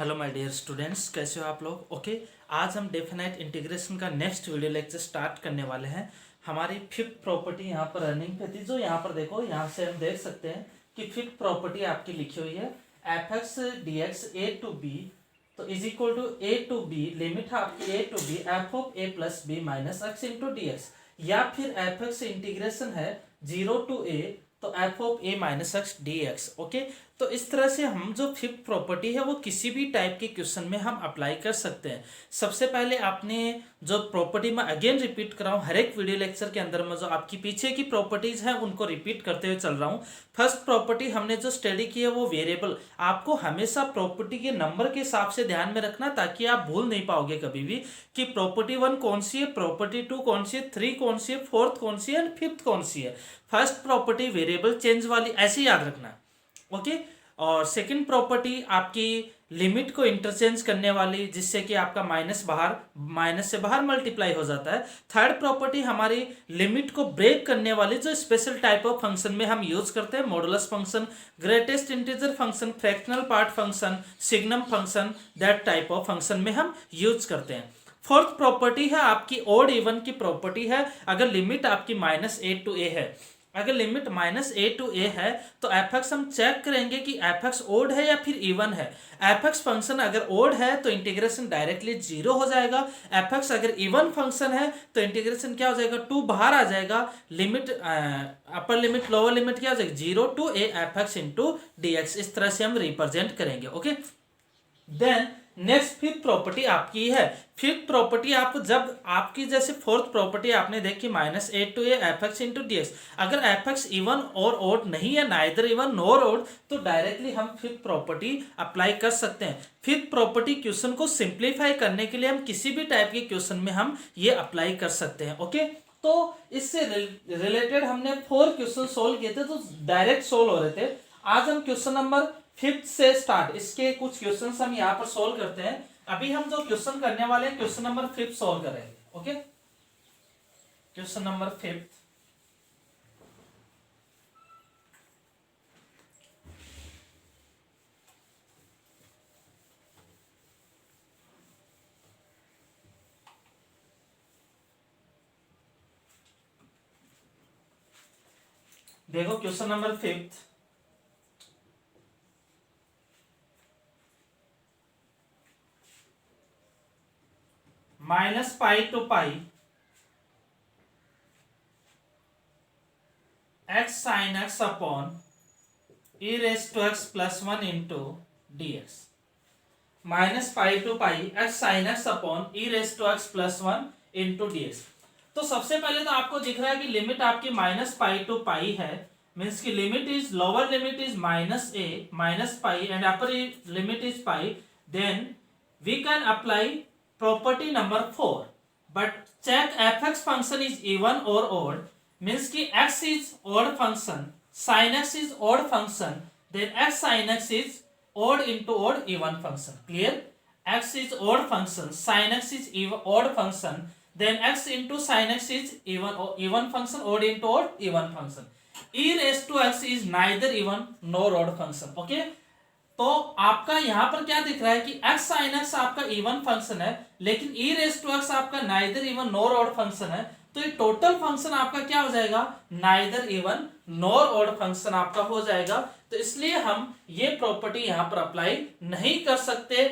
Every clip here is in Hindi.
हेलो माय डियर स्टूडेंट्स, कैसे हो आप लोग। ओके, आज हम डेफिनाइट इंटीग्रेशन का नेक्स्ट वीडियो लेक्चर स्टार्ट करने वाले हैं। हमारी फिफ्थ प्रॉपर्टी यहाँ पर रनिंग पे थी, जो यहाँ पर देखो, यहाँ से हम देख सकते हैं कि फिफ्थ प्रॉपर्टी आपकी लिखी हुई है F X D X A to B, तो is equal to A to B, limit है आपकी A to B F of A plus B minus x into D X, या फिर एफ एक्स इंटीग्रेशन है 0 to a, तो f of A minus x D x. Okay, तो इस तरह से हम जो फिफ्थ प्रॉपर्टी है वो किसी भी टाइप के क्वेश्चन में हम अप्लाई कर सकते हैं। सबसे पहले आपने जो प्रॉपर्टी में अगेन रिपीट कर रहा हूँ, हर एक वीडियो लेक्चर के अंदर में जो आपकी पीछे की प्रॉपर्टीज हैं उनको रिपीट करते हुए चल रहा हूँ। फर्स्ट प्रॉपर्टी हमने जो स्टडी की है वो वेरिएबल, आपको हमेशा प्रॉपर्टी के नंबर के हिसाब से ध्यान में रखना, ताकि आप भूल नहीं पाओगे कभी भी कि प्रॉपर्टी 1 कौन सी है, प्रॉपर्टी 2 कौन सी है, 3 कौन सी है, 4th कौन सी है एंड 5th कौन सी है। फर्स्ट प्रॉपर्टी वेरिएबल चेंज वाली, ऐसे याद रखना। ओके, और सेकंड प्रॉपर्टी आपकी लिमिट को इंटरचेंज करने वाली, जिससे कि आपका माइनस से बाहर मल्टीप्लाई हो जाता है। थर्ड प्रॉपर्टी हमारी लिमिट को ब्रेक करने वाली, जो स्पेशल टाइप ऑफ फंक्शन में हम यूज करते हैं, modulus function, greatest integer function, fractional part function, signum function, that type of function में हम यूज करते हैं। फोर्थ प्रॉपर्टी है आपकी ओड इवन की प्रॉपर्टी है। अगर लिमिट आपकी -a to a है, अगर लिमिट -a to a है, तो एफ एक्स हम चेक करेंगे कि एफ एक्स ओड है या फिर इवन है। एफ एक्स फंक्शन अगर ओड है तो इंटीग्रेशन डायरेक्टली 0 हो जाएगा। एफ एक्स अगर इवन फंक्शन है तो इंटीग्रेशन क्या हो जाएगा, 2 बाहर आ जाएगा। Limit upper limit lower limit क्या हो जाएगी, 0 to a F X into D X. इस तरह से हम रिप्रेजेंट करेंगे। Okay, then next fifth property आपकी है। फिफ्थ प्रॉपर्टी आप जब आपकी जैसे फोर्थ प्रॉपर्टी आपने देखी -a to a F X into D x, अगर एफ एक्स इवन और ओड नहीं है, नाइदर इवन नॉर ओड, तो डायरेक्टली हम फिफ्थ प्रॉपर्टी अप्लाई कर सकते हैं। फिफ्थ प्रॉपर्टी क्वेश्चन को सिंप्लीफाई करने के लिए हम किसी भी टाइप के क्वेश्चन में हम ये अप्लाई कर सकते हैं। ओके, तो इससे रिलेटेड हमने 4 क्वेश्चन सोल्व किए थे, तो डायरेक्ट सोल्व हो रहे थे। आज हम क्वेश्चन नंबर 5th से स्टार्ट, इसके कुछ क्वेश्चंस हम यहाँ पर सोल्व करते हैं। अभी हम जो क्वेश्चन करने वाले हैं, क्वेश्चन नंबर 5th सोल्व करेंगे। ओके, क्वेश्चन नंबर 5th, देखो question number 5th, -π to π x sin x upon e raised to x plus 1 into dx। -π to π x sin x upon e raised to x plus 1 into dx। तो सबसे पहले तो आपको दिख रहा है कि लिमिट आपकी -π to π है, मीन्स की limit is, lower limit is -π and upper limit is π। Then we can apply property number 4, but check fx function is even or odd, means कि x is odd function, sin x is odd function, then x sin x is odd into odd even function। clear, x is odd function, sin x is even odd function, then x into sin x is even function, odd into odd even function। e raised to x is neither even nor odd function। okay, तो आपका यहां पर क्या दिख रहा है कि x sin x आपका इवन फंक्शन है, लेकिन e रेज टू x आपका neither even nor odd function है। तो ये टोटल फंक्शन आपका क्या हो जाएगा, neither even nor odd function आपका हो जाएगा। तो इसलिए हम ये प्रॉपर्टी यहां पर अप्लाई नहीं कर सकते,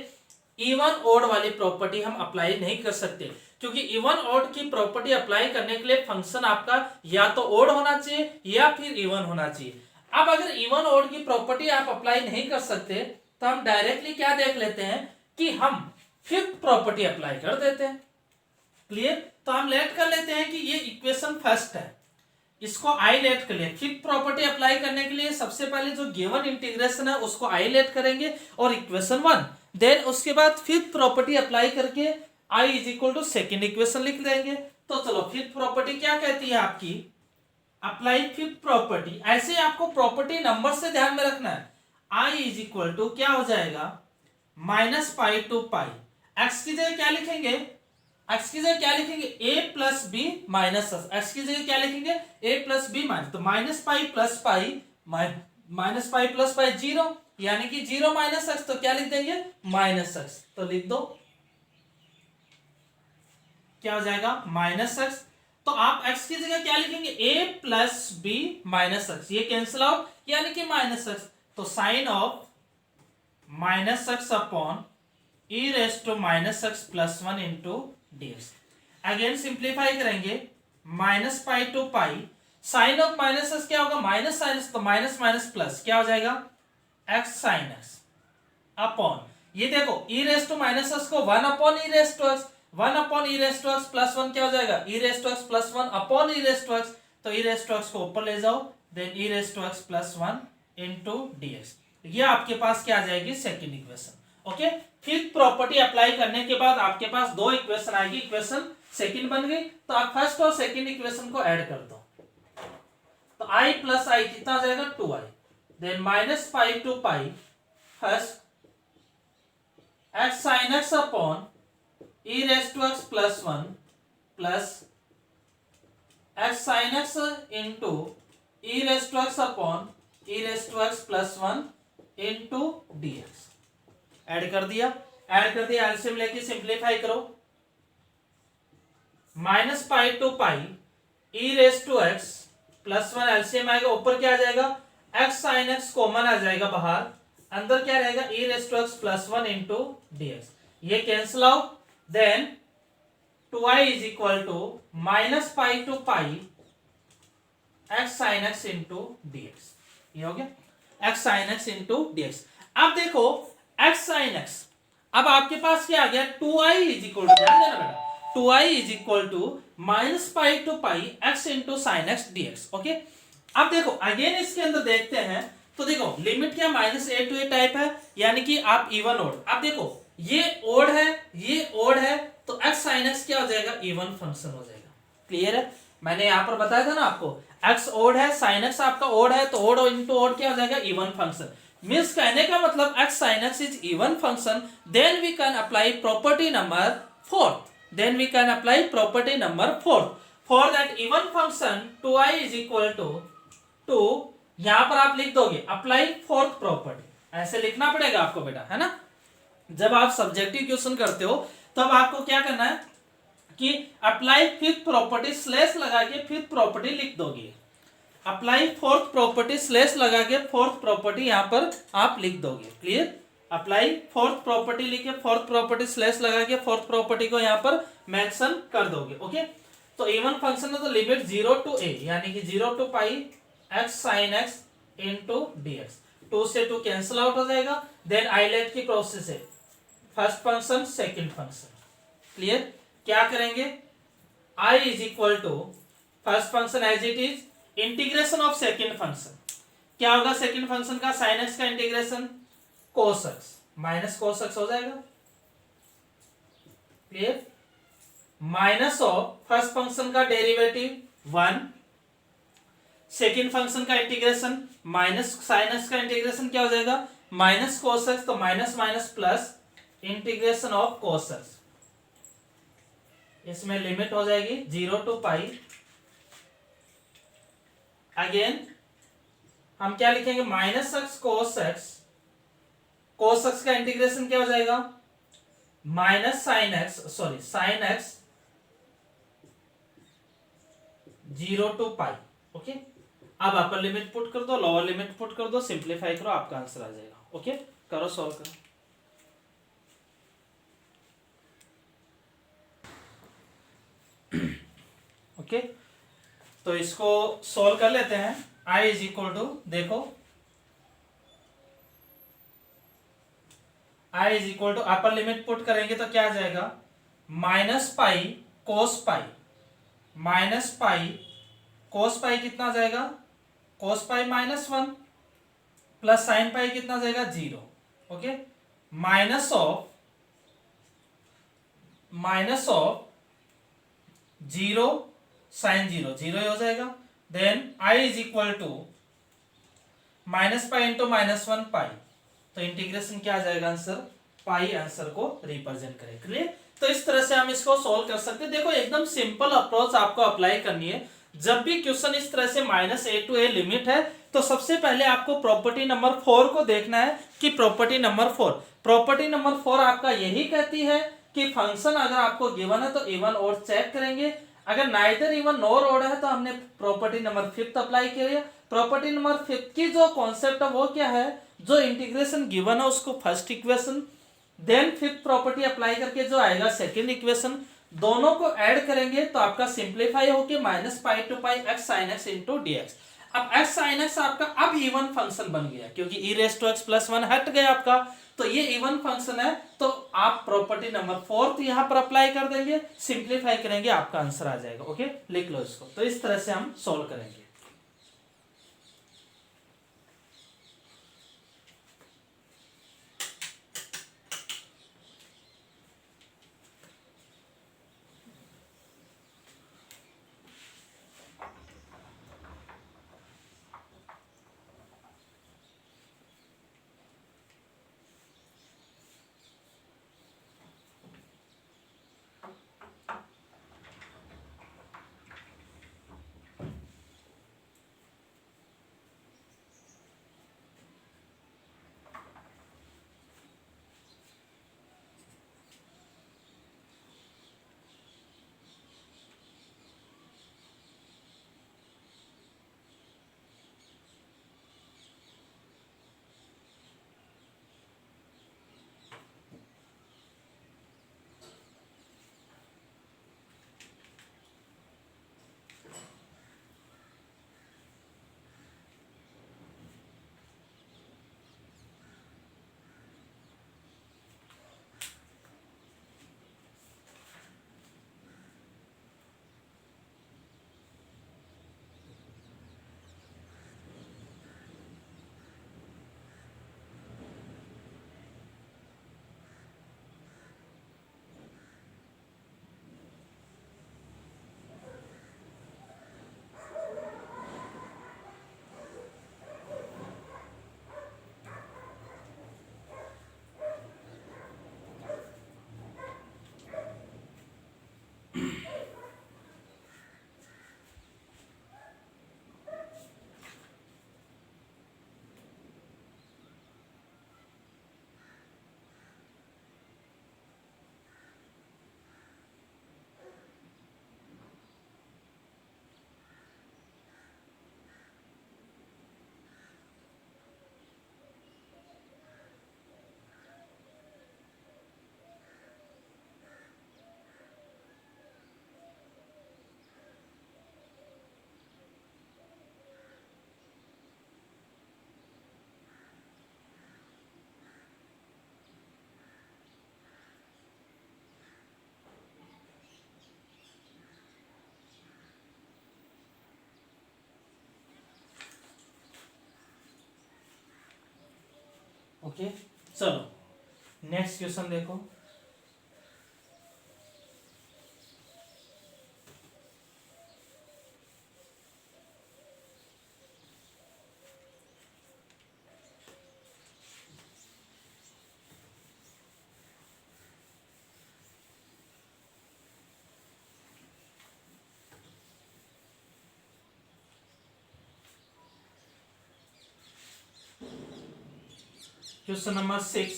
इवन ऑड वाली प्रॉपर्टी हम अप्लाई नहीं कर सकते, क्योंकि इवन ऑड की प्रॉपर्टी अप्लाई करने के लिए फंक्शन आपका या तो ऑड होना चाहिए या फिर इवन होना चाहिए। अब अगर इवन ऑड की प्रॉपर्टी आप अप्लाई नहीं कर सकते, तो हम डायरेक्टली क्या देख लेते हैं कि हम फिफ्थ प्रॉपर्टी अप्लाई कर देते हैं। क्लियर, तो हम लेट कर लेते हैं कि ये इक्वेशन फर्स्ट है, इसको आई लेट कर लिए। फिफ्थ प्रॉपर्टी अप्लाई करने के लिए सबसे पहले जो गिवन इंटीग्रेशन है उसको आई लेट करेंगे और इक्वेशन 1, देन उसके बाद फिफ्थ प्रॉपर्टी अप्लाई करके I is equal to second equation लिख देंगे। तो चलो, फिफ्थ प्रॉपर्टी क्या कहती है आपकी, अप्लाई फिफ्थ प्रॉपर्टी। ऐसे आपको प्रॉपर्टी नंबर से ध्यान में रखना है। i इज इक्वल टू क्या हो जाएगा, -π to π। x की जगह क्या लिखेंगे, x की जगह क्या लिखेंगे, a plus B minus x की जगह क्या लिखेंगे, a प्लस बी माइनस, तो -π प्लस π 0, यानी कि 0 माइनस एक्स, तो क्या लिख देंगे माइनस एक्स, तो लिख दो क्या हो जाएगा माइनस एक्स। तो आप x की जगह क्या लिखेंगे a plus B minus x, ये कैंसिल आउट यानी कि माइनस एक्स, तो sine of minus x upon E raise to minus x plus 1 into D X. Again simplify करेंगे minus pi to pi, sine of minus X क्या होगा माइनस साइन एक्स, तो माइनस माइनस प्लस क्या हो जाएगा एक्स साइन एक्स अपॉन, ये देखो E raise to minus X को 1 upon E raise to X, 1 upon E raise to x plus 1 क्या हो जाएगा ई raise to x plus 1 upon E raise to X, तो ई रेस टू एक्स को ऊपर ले जाओ, then E raise to x plus 1 into D x. ये आपके पास क्या आ जाएगी second equation. Okay, fifth property apply करने के बाद आपके पास दो इक्वेशन आएगी, इक्वेशन सेकेंड बन गई, तो आप फर्स्ट और सेकेंड इक्वेशन को ऐड कर दो, तो आई प्लस आई कितना आ जाएगा 2i, then minus pi to pi first x sine x upon E raise to x plus 1 plus x sine x into e raise to x upon E raise to x plus 1 into D x. Add कर दिया, एलसीएम लेके सिंप्लीफाई करो, minus pi to pi e raise to x plus 1 LCM आएगा, ऊपर क्या आ जाएगा एक्स साइन एक्स कॉमन आ जाएगा बाहर, अंदर क्या रहेगा ई raise to x plus 1 into D x, ये cancel out, then 2i is equal to minus pi to pi x sine x into D x, ये हो गया X sine x into D X. अब देखो एक्स साइन एक्स, अब आपके पास क्या आ गया 2i इज इक्वल टू, ध्यान देना बेटा 2i is equal to minus pi to pi x into sine x D x. Okay, अब देखो अगेन इसके अंदर देखते हैं, तो देखो लिमिट क्या minus a to a type है, यानी कि आप इवन ओड, अब देखो ये ओड है ये ओड है, तो एक्स साइन एक्स क्या हो जाएगा इवन फंक्शन हो जाएगा। क्लियर है, मैंने यहां पर बताया था ना आपको एक्स ओड है साइन एक्स आपका ओड है, तो ओड इंटू ओड क्या हो जाएगा इवन फंक्शन। मींस कहने का मतलब x sine x is even function, then we can apply property number 4, then we can apply property number 4 for that even function 2i is equal to यहां पर आप लिख दोगे अप्लाई फोर्थ प्रॉपर्टी, ऐसे लिखना पड़ेगा आपको बेटा, है ना। जब आप सब्जेक्टिव क्वेश्चन करते हो तब आपको क्या करना है कि अप्लाई फिफ्थ प्रॉपर्टी स्लैश लगा के फिफ्थ प्रॉपर्टी लिख दोगे, अप्लाई फोर्थ प्रॉपर्टी स्लैश लगा के फोर्थ प्रॉपर्टी यहां पर आप लिख दोगे। क्लियर, अप्लाई फोर्थ प्रॉपर्टी लिखे फोर्थ प्रॉपर्टी स्लैश लगा के फोर्थ प्रॉपर्टी को यहां पर मेंशन कर दोगे। ओके, तो इवन फंक्शन है तो लिमिट 0 टू a यानी कि 0 to pi x sine x into D x, 2 से 2 कैंसिल आउट हो जाएगा, देन आइलेट की प्रोसेस है first function second function. Clear, क्या करेंगे i is equal to first function as it is integration of second function, क्या होगा सेकंड फंक्शन का साइन एक्स का integration cos x minus cos x हो जाएगा। Clear, minus of first function का डेरिवेटिव 1, सेकंड फंक्शन का इंटीग्रेशन माइनस साइन एक्स का इंटीग्रेशन क्या हो जाएगा माइनस कोस एक्स, तो minus minus plus integration of cos x, इसमें लिमिट हो जाएगी 0 टू पाई, अगेन हम क्या लिखेंगे minus x cos x, cos x का इंटीग्रेशन क्या हो जाएगा minus sine x, sorry sine x 0 to pi. Okay, अब अपर लिमिट पुट कर दो लोअर लिमिट पुट कर दो, सिंप्लीफाई करो आपका आंसर आ जाएगा। ओके, करो सॉल्व करो। ओके, तो इसको सॉल्व कर लेते हैं। i इज इक्वल टू देखो i is equal to upper limit put करेंगे तो क्या आ जाएगा माइनस पाई कोस पाई, माइनस पाई कोस पाई कितना आ जाएगा cos pi minus 1 plus sine pi कितना आ जाएगा 0। ओके, माइनस ऑफ 0 साइन 0 0 हो जाएगा, then i is equal to minus pi into minus 1 pi, तो इंटीग्रेशन क्या आ जाएगा आंसर पाई आंसर को रिप्रेजेंट करें। क्लियर, तो इस तरह से हम इसको सॉल्व कर सकते हैं। देखो एकदम सिंपल अप्रोच आपको अप्लाई करनी है, जब भी क्वेश्चन इस तरह से -a to a लिमिट है तो सबसे पहले आपको प्रॉपर्टी नंबर 4 को देखना है कि प्रॉपर्टी नंबर 4 आपका यही कहती है कि फंक्शन अगर आपको गिवन है तो इवन और चेक करेंगे, अगर नाइदर इवन नॉर ऑड है तो हमने प्रॉपर्टी नंबर 5 अप्लाई किया। प्रॉपर्टी नंबर 5 की जो कॉन्सेप्ट है वो क्या है, जो इंटीग्रेशन गिवन है उसको first equation, then 5th property apply करके जो आएगा सेकंड इक्वेशन, दोनों को ऐड करेंगे तो आपका सिंप्लीफाई होके -π to π x sin x into dx। अब x sin x आपका अब इवन फंक्शन बन गया क्योंकि e raised to x + 1 हट गया आपका, तो ये इवन फंक्शन है, तो आप प्रॉपर्टी नंबर 4 यहां पर अप्लाई कर देंगे, सिंप्लीफाई करेंगे, आपका आंसर आ जाएगा। ओके, लिख लो इसको। तो इस तरह से हम सोल्व करेंगे। ओके, चलो नेक्स्ट क्वेश्चन देखो। Question number 6,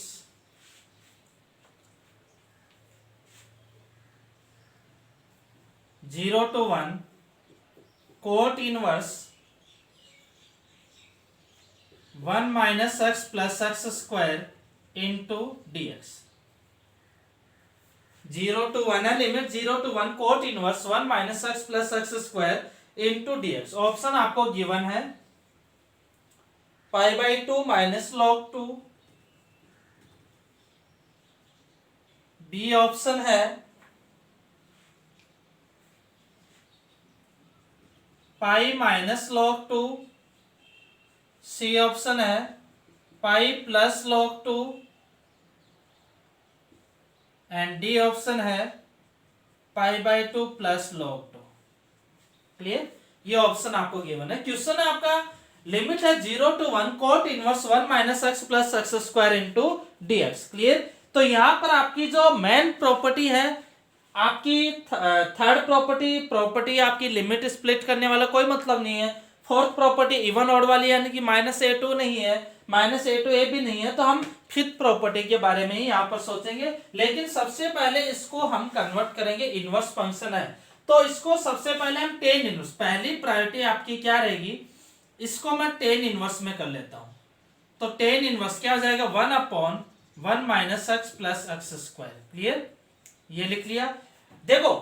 0 to 1 cot inverse 1 minus x plus x square into dx। 0 to 1 है limit, 0 to 1 cot inverse 1 minus x plus x square into dx। Option आपको गिवन है π/2 minus log 2, बी ऑप्शन है pi minus log 2, C option है pi plus log 2 and D option है π/2 प्लस log 2। क्लियर, ये ऑप्शन आपको गिवन है। क्वेश्चन है आपका लिमिट है 0 to 1 cot inverse 1 minus x plus x square into dx। Clear, तो यहां पर आपकी जो मेन प्रॉपर्टी है आपकी थर्ड प्रॉपर्टी आपकी लिमिट स्प्लिट करने वाला कोई मतलब नहीं है। फोर्थ प्रॉपर्टी इवन ऑड वाली यानी कि -a2 नहीं है, -a2 भी नहीं है, तो हम फिफ्थ प्रॉपर्टी के बारे में ही यहाँ पर सोचेंगे। लेकिन सबसे पहले इसको हम कन्वर्ट करेंगे, इनवर्स फंक्शन है तो इसको सबसे पहले हम टेन इनवर्स, पहली प्रायोरिटी आपकी क्या रहेगी, इसको मैं टेन इनवर्स में कर लेता हूं। तो टेन इनवर्स क्या हो जाएगा, 1/1 - x प्लस x²। क्लियर, ये लिख लिया। देखो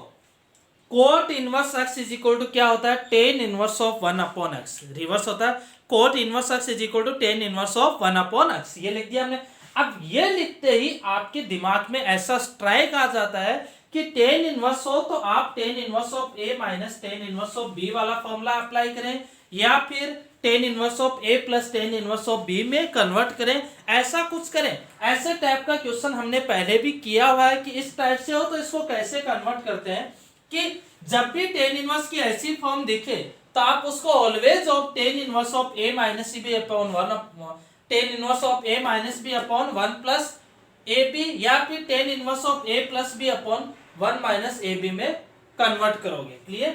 cot inverse x is equal to क्या होता है, tan inverse of 1/x। Reverse होता है cot inverse x is equal to tan inverse of 1/x। ये लिख दिया हमने। अब ये लिखते ही आपके दिमाग में ऐसा स्ट्राइक आ जाता है कि टेन इनवर्स हो तो आप ten inverse of a minus tan inverse of b वाला फॉर्मूला अप्लाई करें, या फिर tan inverse of a plus tan inverse of b में कन्वर्ट करें, ऐसा कुछ करें। ऐसे टाइप का क्वेश्चन हमने पहले भी किया हुआ है कि इस टाइप से हो तो इसको कैसे कन्वर्ट करते हैं कि जब भी टेन इनवर्स की ऐसी फॉर्म दिखे तो आप उसको always of ten inverse of a minus b upon 1, tan inverse of a minus b upon 1 plus ab, या फिर tan inverse of a plus b upon 1 minus ab में कन्वर्ट करोगे। क्लियर,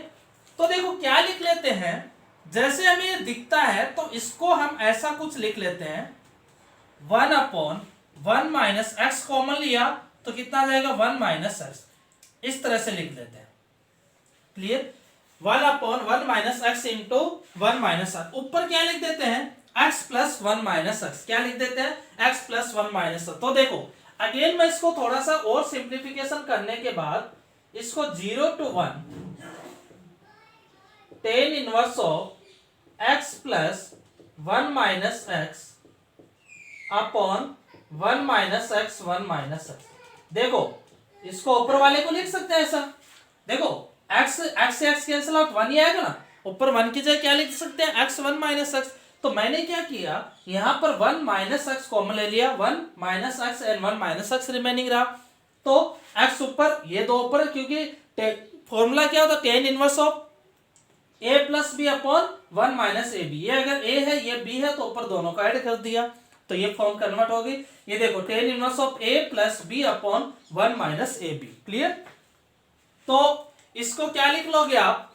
तो देखो क्या लिख लेते हैं, जैसे हमें ये दिखता है तो इसको हम ऐसा कुछ लिख लेते हैं, 1/1 माइनस एक्स कॉमन लिया तो कितना आ जाएगा, 1 माइनस एक्स, इस तरह से लिख लेते हैं। Clear, 1/1 minus x into 1 minus x, ऊपर क्या लिख देते हैं, x प्लस 1 माइनस एक्स, क्या लिख देते हैं, x प्लस 1 माइनस। तो देखो अगेन मैं इसको थोड़ा सा और सिंप्लीफिकेशन करने के बाद इसको 0 to 1 tan inverse of x plus 1 minus x upon 1 minus x 1 minus x. देखो इसको ऊपर वाले को लिख सकते हैं ऐसा, देखो x से x कैंसिल आउट, 1 ही आएगा ना, ऊपर 1 की जगह क्या लिख सकते हैं, x 1 माइनस एक्स। तो मैंने क्या किया, यहां पर 1 माइनस एक्स कॉमन ले लिया, 1 minus x and 1 minus x remaining रहा, तो x ऊपर ये दो ऊपर, क्योंकि फॉर्मूला क्या होता है, tan inverse of a plus b upon 1 minus a b. ये अगर a है ये b है तो ऊपर दोनों का ऐड कर दिया तो ये फॉर्म कन्वर्ट हो गई। ये देखो tan inverse of a plus b upon 1 minus a b. Clear, तो इसको क्या लिख लोगे आप,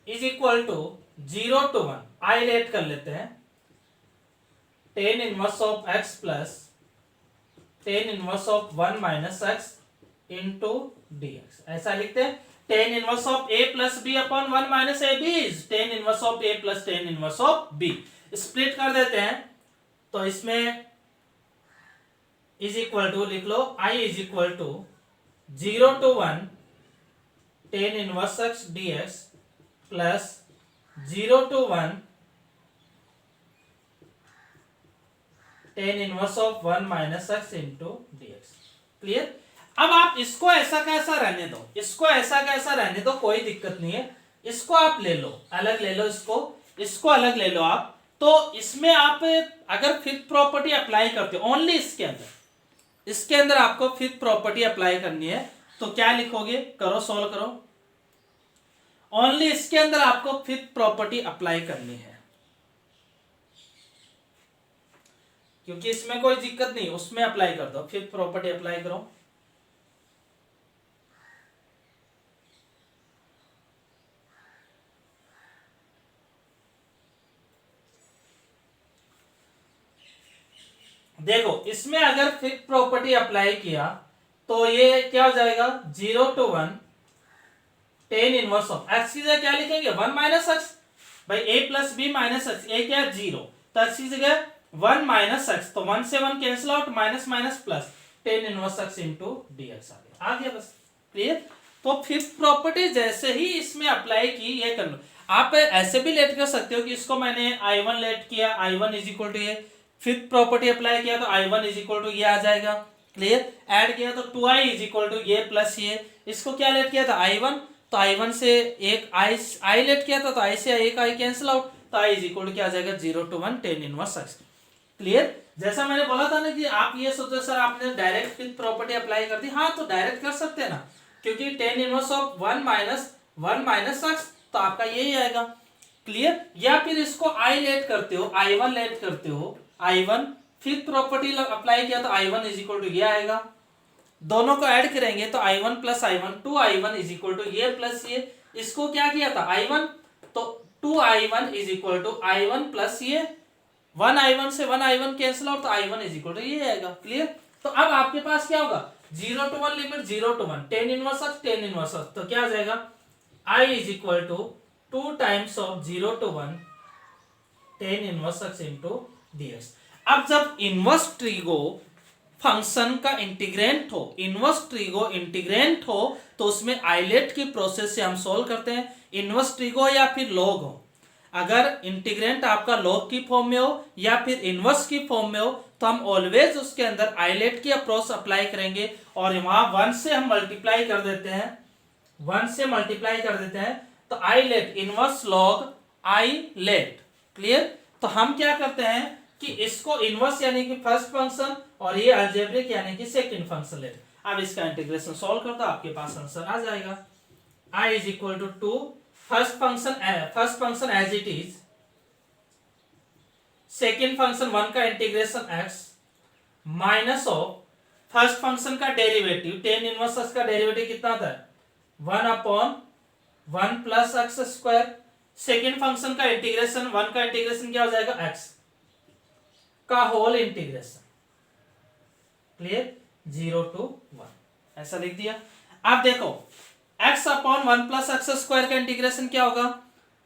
is equal to 0 to 1, ILATE कर लेते हैं, tan inverse of x plus tan inverse of 1 minus x into dx, ऐसा लिखते हैं। Tan inverse of a plus b upon 1 minus a b is tan inverse of a plus tan inverse of b। Split कर देते हैं तो इसमें इज इक्वल टू लिख लो, i is equal to 0 to 1 tan inverse x dx plus 0 to 1 tan inverse of 1 minus x into dx। Clear, अब आप इसको ऐसा कैसा रहने दो, इसको ऐसा कैसा रहने दो, कोई दिक्कत नहीं है। इसको आप ले लो, अलग ले लो, इसको अलग ले लो आप। तो इसमें आप अगर फिफ्थ प्रॉपर्टी अप्लाई करते हो ओनली इसके अंदर आपको फिफ्थ प्रॉपर्टी अप्लाई करनी है तो क्या लिखोगे, करो सोल्व करो, ओनली इसके अंदर आपको फिफ्थ प्रॉपर्टी अप्लाई करनी है, क्योंकि इसमें कोई दिक्कत नहीं, उसमें अप्लाई कर दो, फिफ्थ प्रॉपर्टी अप्लाई करो। देखो इसमें अगर फिफ्थ प्रॉपर्टी अप्लाई किया तो ये क्या हो जाएगा, 0 to 1 tan inverse of X की जगह क्या लिखेंगे, 1 माइनस एक्स, भाई a plus B minus X, A क्या है 0, तो एक्स की जगह 1 माइनस एक्स, तो 1 से 1 cancel out, minus minus plus, tan inverse x into dx आ गया बस। क्लियर, तो फिफ्थ प्रॉपर्टी जैसे ही इसमें अप्लाई की ये कर लो। आप ऐसे भी लेट कर सकते हो कि इसको मैंने i1 लेट किया, i1 इज इक्वल टू ये, फिफ्थ प्रॉपर्टी अप्लाई किया तो i1 इज इक्वल टू ये आ जाएगा। क्लियर, ऐड किया तो 2i इज इक्वल टू ये प्लस ये, इसको क्या लेट किया था i1, तो i1 से एक i लेट किया था तो i से एक i कैंसिल आउट, तो i इज इक्वल टू क्या आ जाएगा, 0 to 1 tan inverse x. Clear, जैसा मैंने बोला था ना कि आप ये सोचो सर आपने डायरेक्ट फिफ्थ प्रॉपर्टी अप्लाई कर दी, हाँ तो डायरेक्ट कर सकते हैं ना, क्योंकि ten inverse of 1 minus x तो आपका यही आएगा। क्लियर, या फिर इसको i लेट करते हो, i1 लेट करते हो, i1 फिफ्थ प्रॉपर्टी अप्लाई किया तो i1 इज इक्वल टू ये आएगा। दोनों को ऐड करेंगे तो i1 plus i1 2i1 is equal to ये प्लस ये, इसको क्या किया था i1, तो 2i1 is equal to i1 plus ये 1i1 से 1i1 कैंसिल आउट, तो i1 इज इक्वल टू ये आएगा। क्लियर। तो अब आपके पास क्या होगा 0 to 1 limit 0 to 1 tan inverse x tan inverse x, तो क्या आ जाएगा i is equal to 2 times of 0 to 1 tan inverse x into dx। अब जब इनवर्स ट्रीगो फंक्शन का इंटीग्रेंट हो, इनवर्स ट्रीगो इंटीग्रेंट हो, तो उसमें आइलेट की प्रोसेस से हम सोल्व करते हैं, इनवर्स ट्रीगो या फिर लॉग हो। अगर इंटीग्रेंट आपका लॉग की फॉर्म में हो या फिर इनवर्स की फॉर्म में हो, तो हम ऑलवेज उसके अंदर आइलेट की अप्रोच अप्लाई करेंगे और वहां 1 से हम मल्टीप्लाई कर देते हैं, 1 से मल्टीप्लाई कर देते हैं, तो ILATE inverse log ILATE. Clear. तो हम क्या करते हैं कि इसको इनवर्स यानी कि फर्स्ट फंक्शन और ये अलजेब्रिक यानी कि सेकंड फंक्शन लेते। अब इसका इंटीग्रेशन सॉल्व कर दो, आपके पास आंसर आ जाएगा। i is equal to 2 first function as it is, second function 1 का integration x minus of first function का डेरिवेटिव tan इनवर्स x का डेरिवेटिव कितना था 1/1 plus x square, second function का इंटीग्रेशन 1 का इंटीग्रेशन क्या हो जाएगा x का होल इंटीग्रेशन। क्लियर। 0 to 1 ऐसा लिख दिया। अब देखो x/1 प्लस एक्स स्क्वायर का इंटीग्रेशन क्या होगा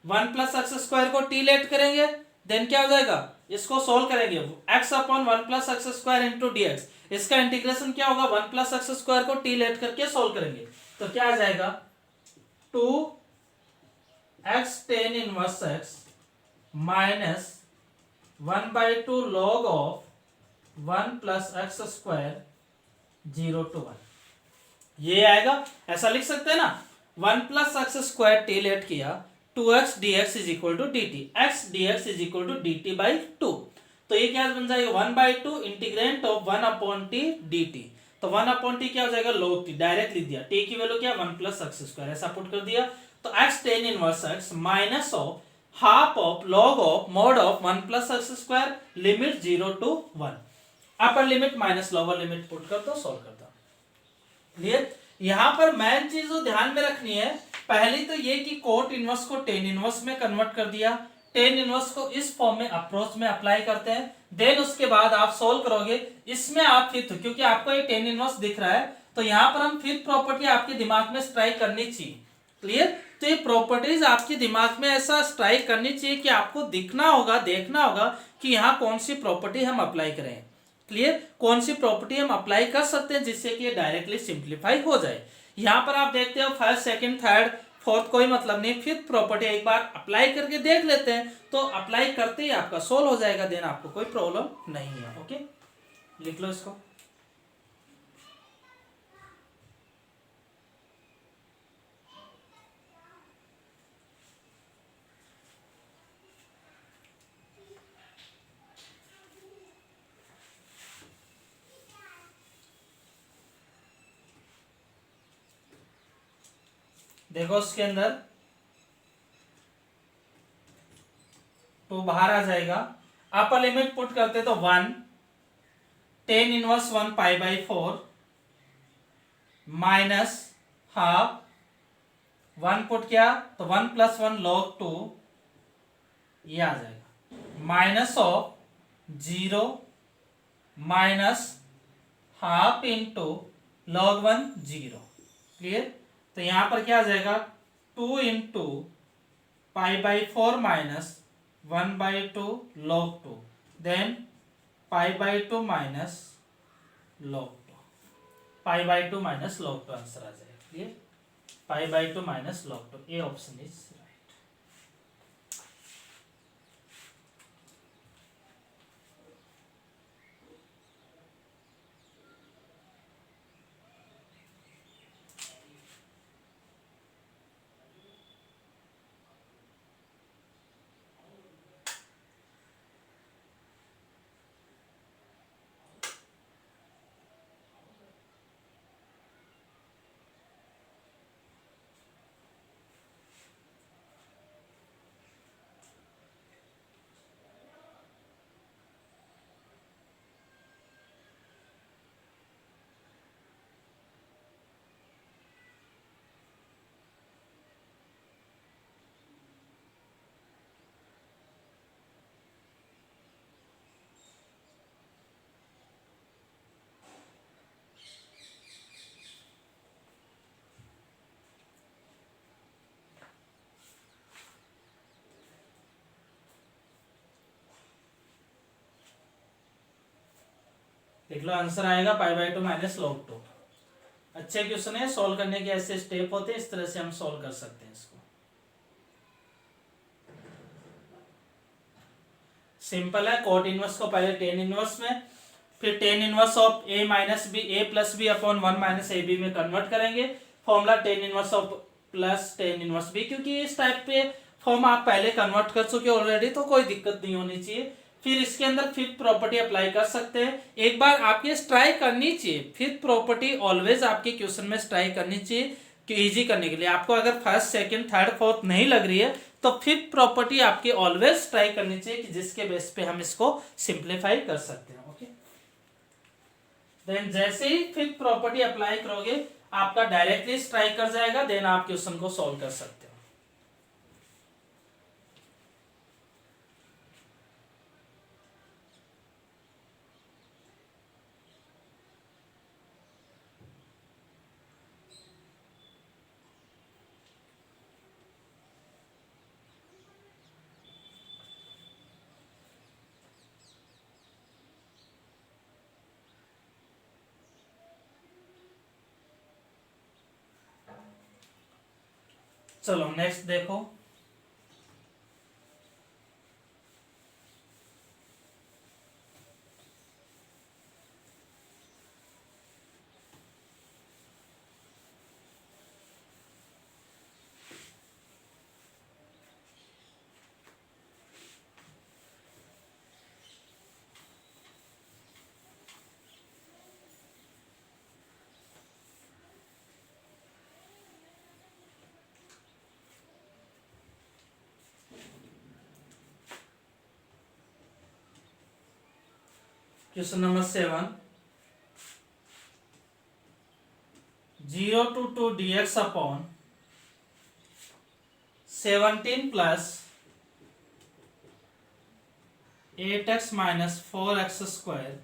1 प्लस एक्स स्क्वायर को t लेट करेंगे, देन क्या हो जाएगा इसको सोल्व करेंगे x/1 plus x square into dx, इसका इंटीग्रेशन क्या होगा 1 प्लस एक्स स्क्वायर को t लेट करके सोल्व करेंगे, तो क्या आ जाएगा 2x tan inverse x minus 1/2 log of 1 plus x square 0 to 1, ये आएगा। ऐसा लिख सकते हैं ना 1 plus x square t let किया 2x dx is equal to dt, x dx is equal to dt by 2, तो ये क्या बन जाएगा 1/2 इंटीग्रेंट ऑफ 1/t dt, तो 1/t क्या हो जाएगा log t, डायरेक्ट लिख दिया t की वैल्यू क्या 1 प्लस एक्स स्क्वायर, ऐसा पुट कर दिया, तो x tan inverse x minus of half of log of mod of 1 plus x square limit 0 to 1, upper limit minus lower limit put कर दो, सॉल्व कर दो। क्लियर। यहां पर मेन चीज जो ध्यान में रखनी है, पहली तो ये कि कोट इनवर्स को टेन इनवर्स में कन्वर्ट कर दिया, टेन इनवर्स को इस फॉर्म में अप्रोच में अप्लाई करते हैं, देन उसके बाद आप सोल्व करोगे, इसमें आप फिफ्थ, क्योंकि आपको ये टेन इनवर्स दिख रहा है, तो यहां पर हम फिफ्थ प्रॉपर्टी आपके दिमाग में स्ट्राइक करनी चाहिए। क्लियर। तो ये प्रॉपर्टीज आपके दिमाग में ऐसा स्ट्राइक करनी चाहिए कि आपको दिखना होगा, देखना होगा कि यहाँ कौन सी प्रॉपर्टी हम अप्लाई करें। क्लियर। कौन सी प्रॉपर्टी हम अप्लाई कर सकते हैं जिससे कि ये डायरेक्टली सिंप्लीफाई हो जाए। यहाँ पर आप देखते हो फर्स्ट सेकंड थर्ड फोर्थ कोई मतलब नहीं, फिफ्थ प्रॉपर्टी एक बार अप्लाई करके देख लेते हैं, तो अप्लाई करते ही आपका सोल्व हो जाएगा, देन आपको कोई प्रॉब्लम नहीं है। ओके, लिख लो इसको। देखो उसके अंदर तो बाहर आ जाएगा, अपर लिमिट पुट करते तो 1 tan inverse 1 pi by 4 minus half 1 put किया तो 1 प्लस 1 log 2, ये आ जाएगा minus of 0 minus half into log 1 0। Clear. तो यहां पर क्या आ जाएगा 2 into pi by 4 minus 1/2 log 2, then pi by 2 minus log 2, pi by 2 minus log 2 answer आ जाएगा। Clear. Pi by 2 minus log 2, A option is right. लिख लो, आंसर आएगा π/2 माइनस log 2। अच्छे क्वेश्चन है, सॉल्व करने के ऐसे स्टेप होते हैं, इस तरह से हम सॉल्व कर सकते हैं इसको। सिंपल है, कोट इनवर्स को पहले टेन इनवर्स में, फिर tan inverse of a minus b, a plus b upon 1 minus a b में कन्वर्ट करेंगे। Formula tan inverse of plus tan inverse b, क्योंकि इस टाइप पे फॉर्म आप पहले कन्वर्ट कर चुके ऑलरेडी, तो कोई दिक्कत नहीं होनी चाहिए। फिर इसके अंदर फिफ्थ प्रॉपर्टी अप्लाई कर सकते हैं। एक बार आपकी स्ट्राइक करनी चाहिए, फिफ्थ प्रॉपर्टी ऑलवेज आपके क्वेश्चन में स्ट्राइक करनी चाहिए कि इजी करने के लिए। आपको अगर फर्स्ट सेकंड थर्ड फोर्थ नहीं लग रही है तो फिफ्थ प्रॉपर्टी आपकी ऑलवेज स्ट्राइक करनी चाहिए, कि जिसके बेस पे हम इसको सिंप्लीफाई कर सकते हैं। ओके, देन जैसे ही फिफ्थ प्रॉपर्टी अप्लाई करोगे आपका डायरेक्टली स्ट्राइक कर जाएगा, देन आप क्वेश्चन को सॉल्व कर सकते हो। चलो नेक्स्ट देखो, question number 7, 0 to 2 dx upon 17 plus 8x minus 4x square,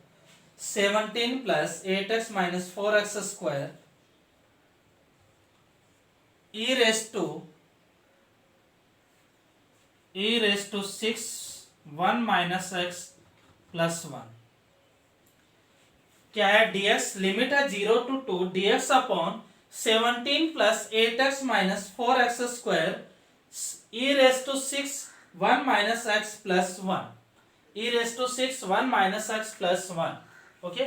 17 plus 8x minus 4x square e raise to 6 1 minus x plus 1। क्या है, dx लिमिट है 0 to 2 dx upon 17 plus 8x minus 4x square e raise to 6 1 minus x plus 1, e raise to 6 1 minus x plus 1। Okay,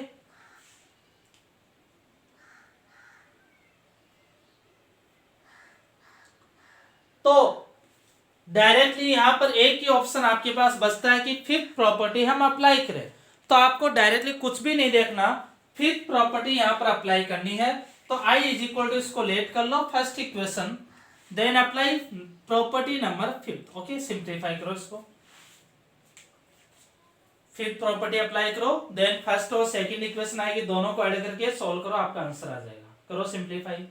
तो डायरेक्टली यहां पर एक ही ऑप्शन आपके पास बचता है कि फिफ्थ प्रॉपर्टी हम अप्लाई करें। तो आपको डायरेक्टली कुछ भी नहीं देखना, फिफ्थ प्रॉपर्टी यहां पर अप्लाई करनी है। तो i इज इक्वल टू, इसको लेट कर लो first equation, then apply property number fifth. Okay, simplify करो इसको, फिफ्थ प्रॉपर्टी अप्लाई करो, देन फर्स्ट और सेकंड इक्वेशन आएगी, दोनों को ऐड करके सॉल्व करो, आपका आंसर आ जाएगा। करो सिंप्लीफाई।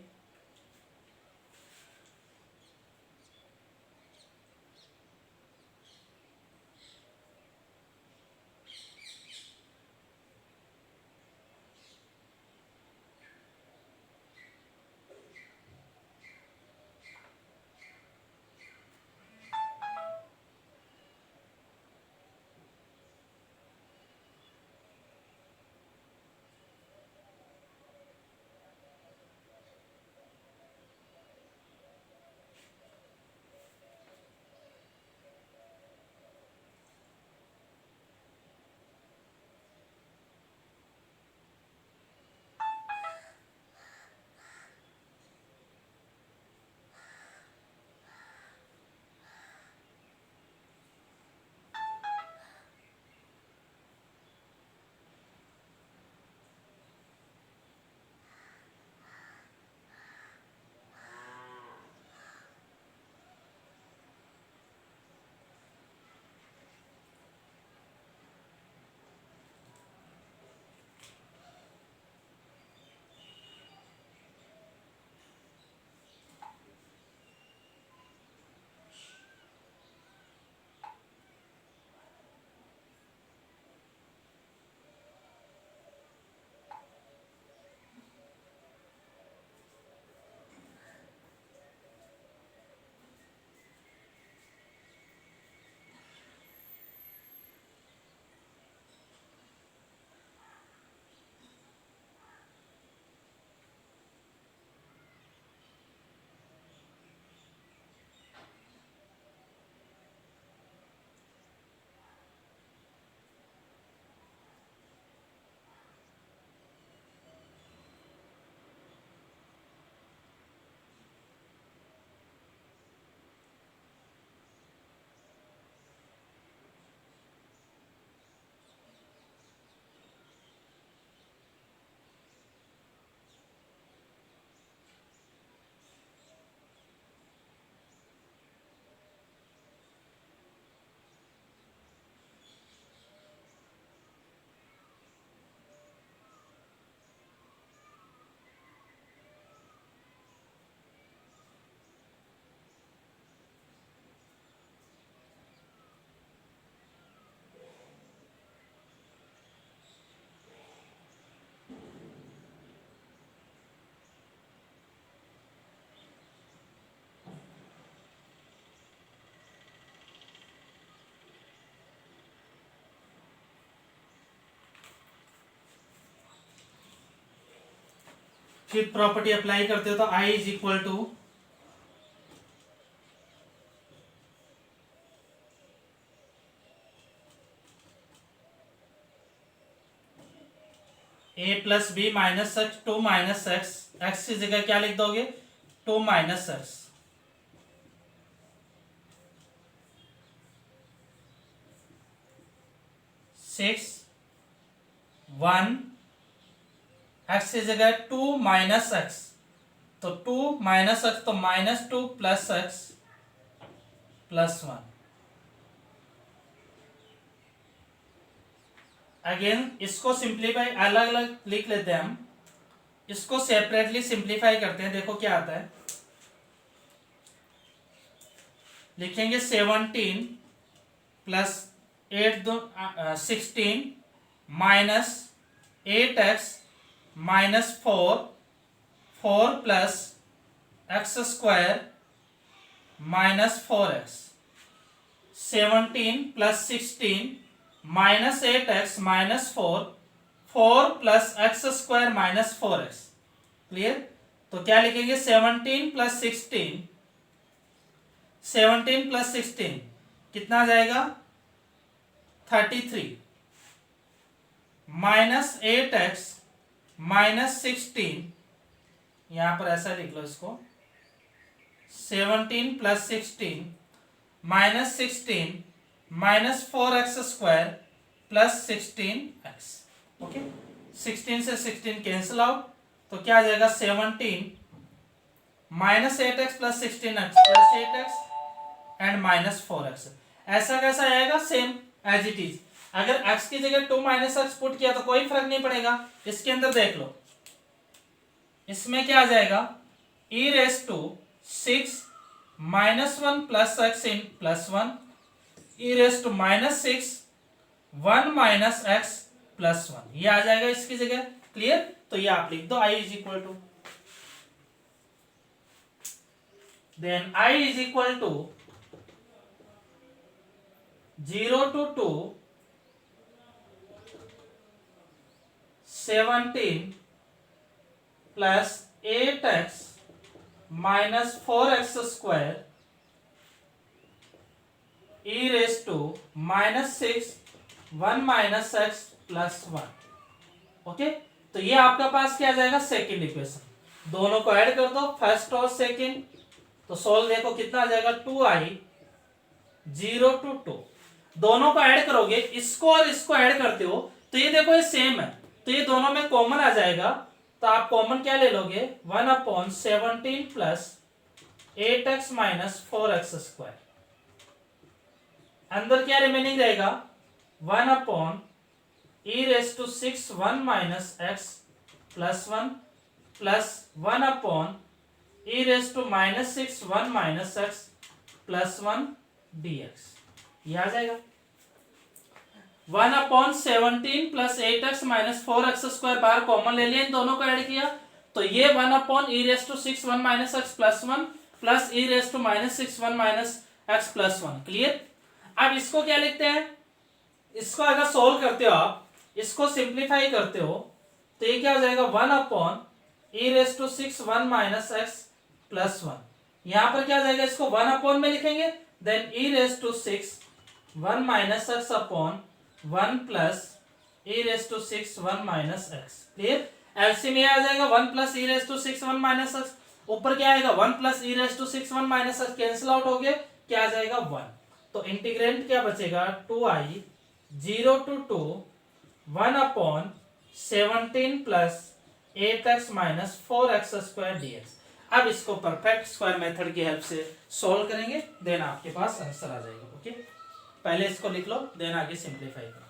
फिफ्थ प्रॉपर्टी अप्लाई करते हो तो I is equal to a plus B minus x, 2 minus x, x की जगह क्या लिख दोगे 2 माइनस एक्स, 6 1 एक्स की जगह 2 माइनस एक्स, तो 2 माइनस एक्स तो -2 प्लस एक्स प्लस 1। अगेन इसको सिंप्लीफाई अलग अलग लिख लेते हैं हम, इसको सेपरेटली सिंप्लीफाई करते हैं। देखो क्या आता है, लिखेंगे 17 प्लस 8 दो 16 minus 8x minus 4 plus x square minus 4x, 17 plus 16 minus 8x minus 4 plus x square minus 4x। Clear? तो क्या लिखेंगे 17 प्लस 16, 17 प्लस 16 कितना आ जाएगा 33 माइनस 8x माइनस 16, यहां पर ऐसा लिख लो इसको 17 plus 16 minus 16 minus 4x square plus 16x। Okay, 16 से 16 कैंसिल आउट, तो क्या आ जाएगा 17 minus 8x plus 16x plus 8x and minus 4x। ऐसा कैसा आएगा सेम एज इट इज। अगर x की जगह 2 माइनस एक्स पुट किया तो कोई फर्क नहीं पड़ेगा। इसके अंदर देख लो, इसमें क्या आ जाएगा e raise to 6 minus 1 plus x इन plus 1 e raise to minus 6 1 minus x plus 1, ये आ जाएगा इसकी जगह। क्लियर? तो ये आप लिख दो I is equal to, then I is equal to 0 to 2 17 plus 8x minus 4x square e raise to minus 6 1 minus x plus 1। Okay, तो ये आपका पास क्या आ जाएगा सेकेंड इक्वेशन। दोनों को ऐड कर दो, फर्स्ट और सेकेंड, तो सोल्व देखो कितना आ जाएगा 2i 0 to 2। दोनों को ऐड करोगे, इसको और इसको ऐड करते हो तो ये देखो ये सेम है, तो ये दोनों में कॉमन आ जाएगा। तो आप कॉमन क्या ले लोगे 1/17 plus 8x minus 4x square, अंदर क्या रिमेनिंग रहेगा 1/e raise to 6 1 minus x plus 1 plus 1/e raise to minus 6 1 minus x plus 1 dx, ये आ जाएगा 1/17 plus 8x minus 4x square बाहर कॉमन ले लिया, इन दोनों को ऐड किया तो ये 1/e raise to 6 1 minus x plus 1 plus e raise to minus 6 1 minus x plus 1। Clear? अब इसको क्या लिखते हैं, इसको अगर सोल्व करते हो आप, इसको सिंप्लीफाई करते हो तो ये क्या हो जाएगा 1/e raise to 6 1 minus x plus 1। यहां पर क्या हो जाएगा, इसको 1 में लिखेंगे, then e raise to 6 1 minus x upon 1 plus e raise to 6 1 minus x। Clear? LCM में आ जाएगा 1 plus e raise to 6 1 minus x, ऊपर क्या आएगा 1 plus e raise to 6 1 minus x, cancel out हो गया, क्या आ जाएगा 1। तो इंटीग्रेंट क्या बचेगा 2i 0 to 2 1/17 plus 8x minus 4x square dx। अब इसको परफेक्ट स्क्वायर मेथड की हेल्प से सॉल्व करेंगे, देन आपके पास आंसर आ जाएगा। ओके, पहले इसको लिख लो, देन आगे सिंप्लीफाई करो।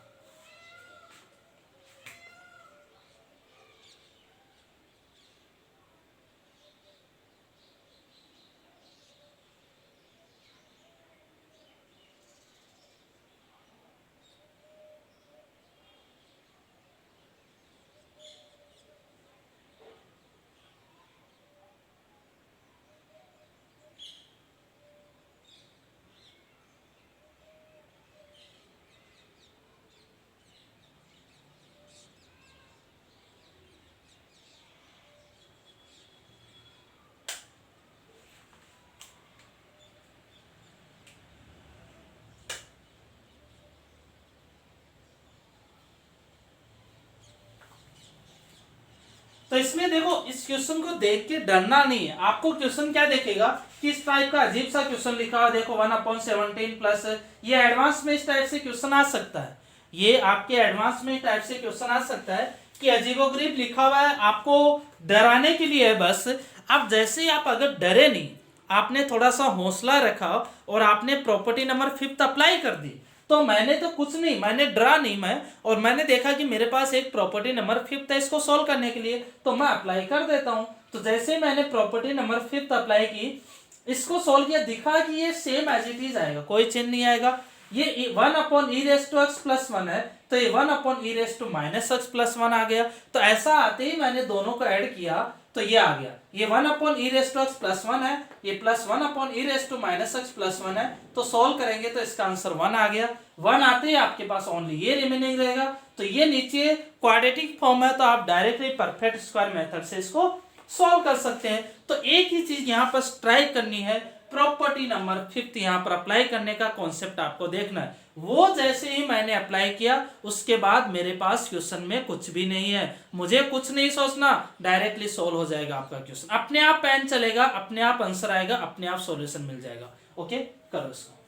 तो इसमें देखो इस क्वेश्चन को देख के डरना नहीं है। आपको क्वेश्चन क्या देखेगा, किस टाइप का अजीब सा क्वेश्चन लिखा हुआ, देखो 1/17 प्लस, ये एडवांस में इस टाइप से क्वेश्चन आ सकता है, ये आपके एडवांस में इस टाइप से क्वेश्चन आ सकता है कि अजीबोगरीब लिखा हुआ है, आपको डराने के लिए है बस। अब जैसे ही आप अगर डरे नहीं, आपने थोड़ा सा हौसला रखा और आपने प्रॉपर्टी नंबर 5 अप्लाई कर दी, तो मैंने तो कुछ नहीं, मैंने डरा नहीं मैं, और मैंने देखा कि मेरे पास एक प्रॉपर्टी नंबर 5 है इसको सॉल्व करने के लिए, तो मैं अप्लाई कर देता हूं। तो जैसे मैंने प्रॉपर्टी नंबर 5 अप्लाई की, इसको सॉल्व किया, दिखा कि ये सेम एज इट इज आएगा, कोई चेंज नहीं आएगा। ये 1/e⁻x+1 है, तो ये 1/e⁻x+1 आ गया। तो ऐसा आते ही मैंने दोनों को ऐड किया तो ये आ गया, ये 1/e⁻x+1 है, ये प्लस 1/e⁻x+1 है, तो सॉल्व करेंगे तो इसका आंसर 1 आ गया। 1 आते ही आपके पास ओनली ये रिमेनिंग रहेगा। तो ये नीचे क्वाड्रेटिक फॉर्म है, तो आप डायरेक्टली परफेक्ट स्क्वायर मेथड से इसको सॉल्व कर सकते हैं। तो एक ही चीज यहाँ पर ट्राई करनी है, प्रॉपर्टी नंबर 5 यहाँ पर अप्लाई करने का कॉन्सेप्ट आपको देखना है। वो जैसे ही मैंने अप्लाई किया उसके बाद मेरे पास क्वेश्चन में कुछ भी नहीं है, मुझे कुछ नहीं सोचना, डायरेक्टली सोल्व हो जाएगा आपका क्वेश्चन, अपने आप पेन चलेगा, अपने आप आंसर आएगा, अपने आप सॉल्यूशन मिल जाएगा। ओके, करो इसको।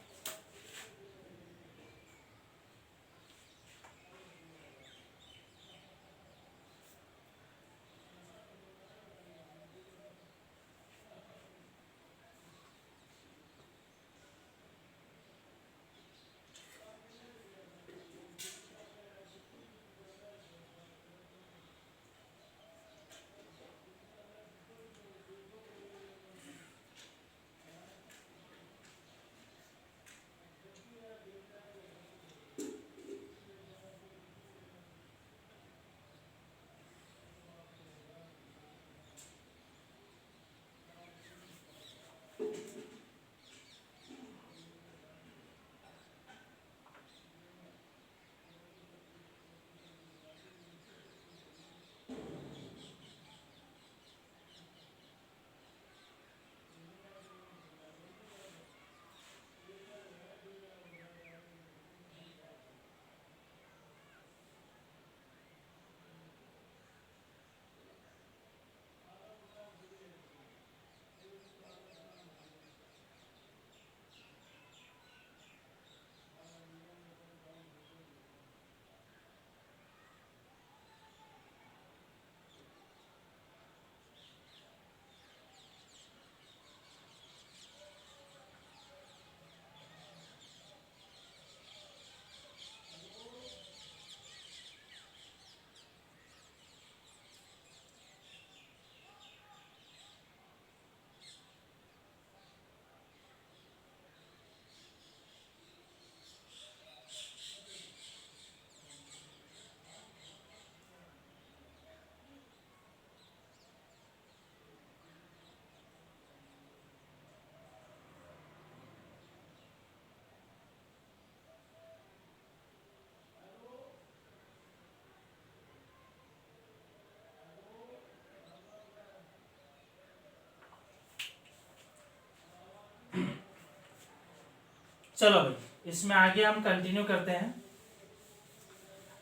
चलो भाई, इसमें आगे हम कंटिन्यू करते हैं।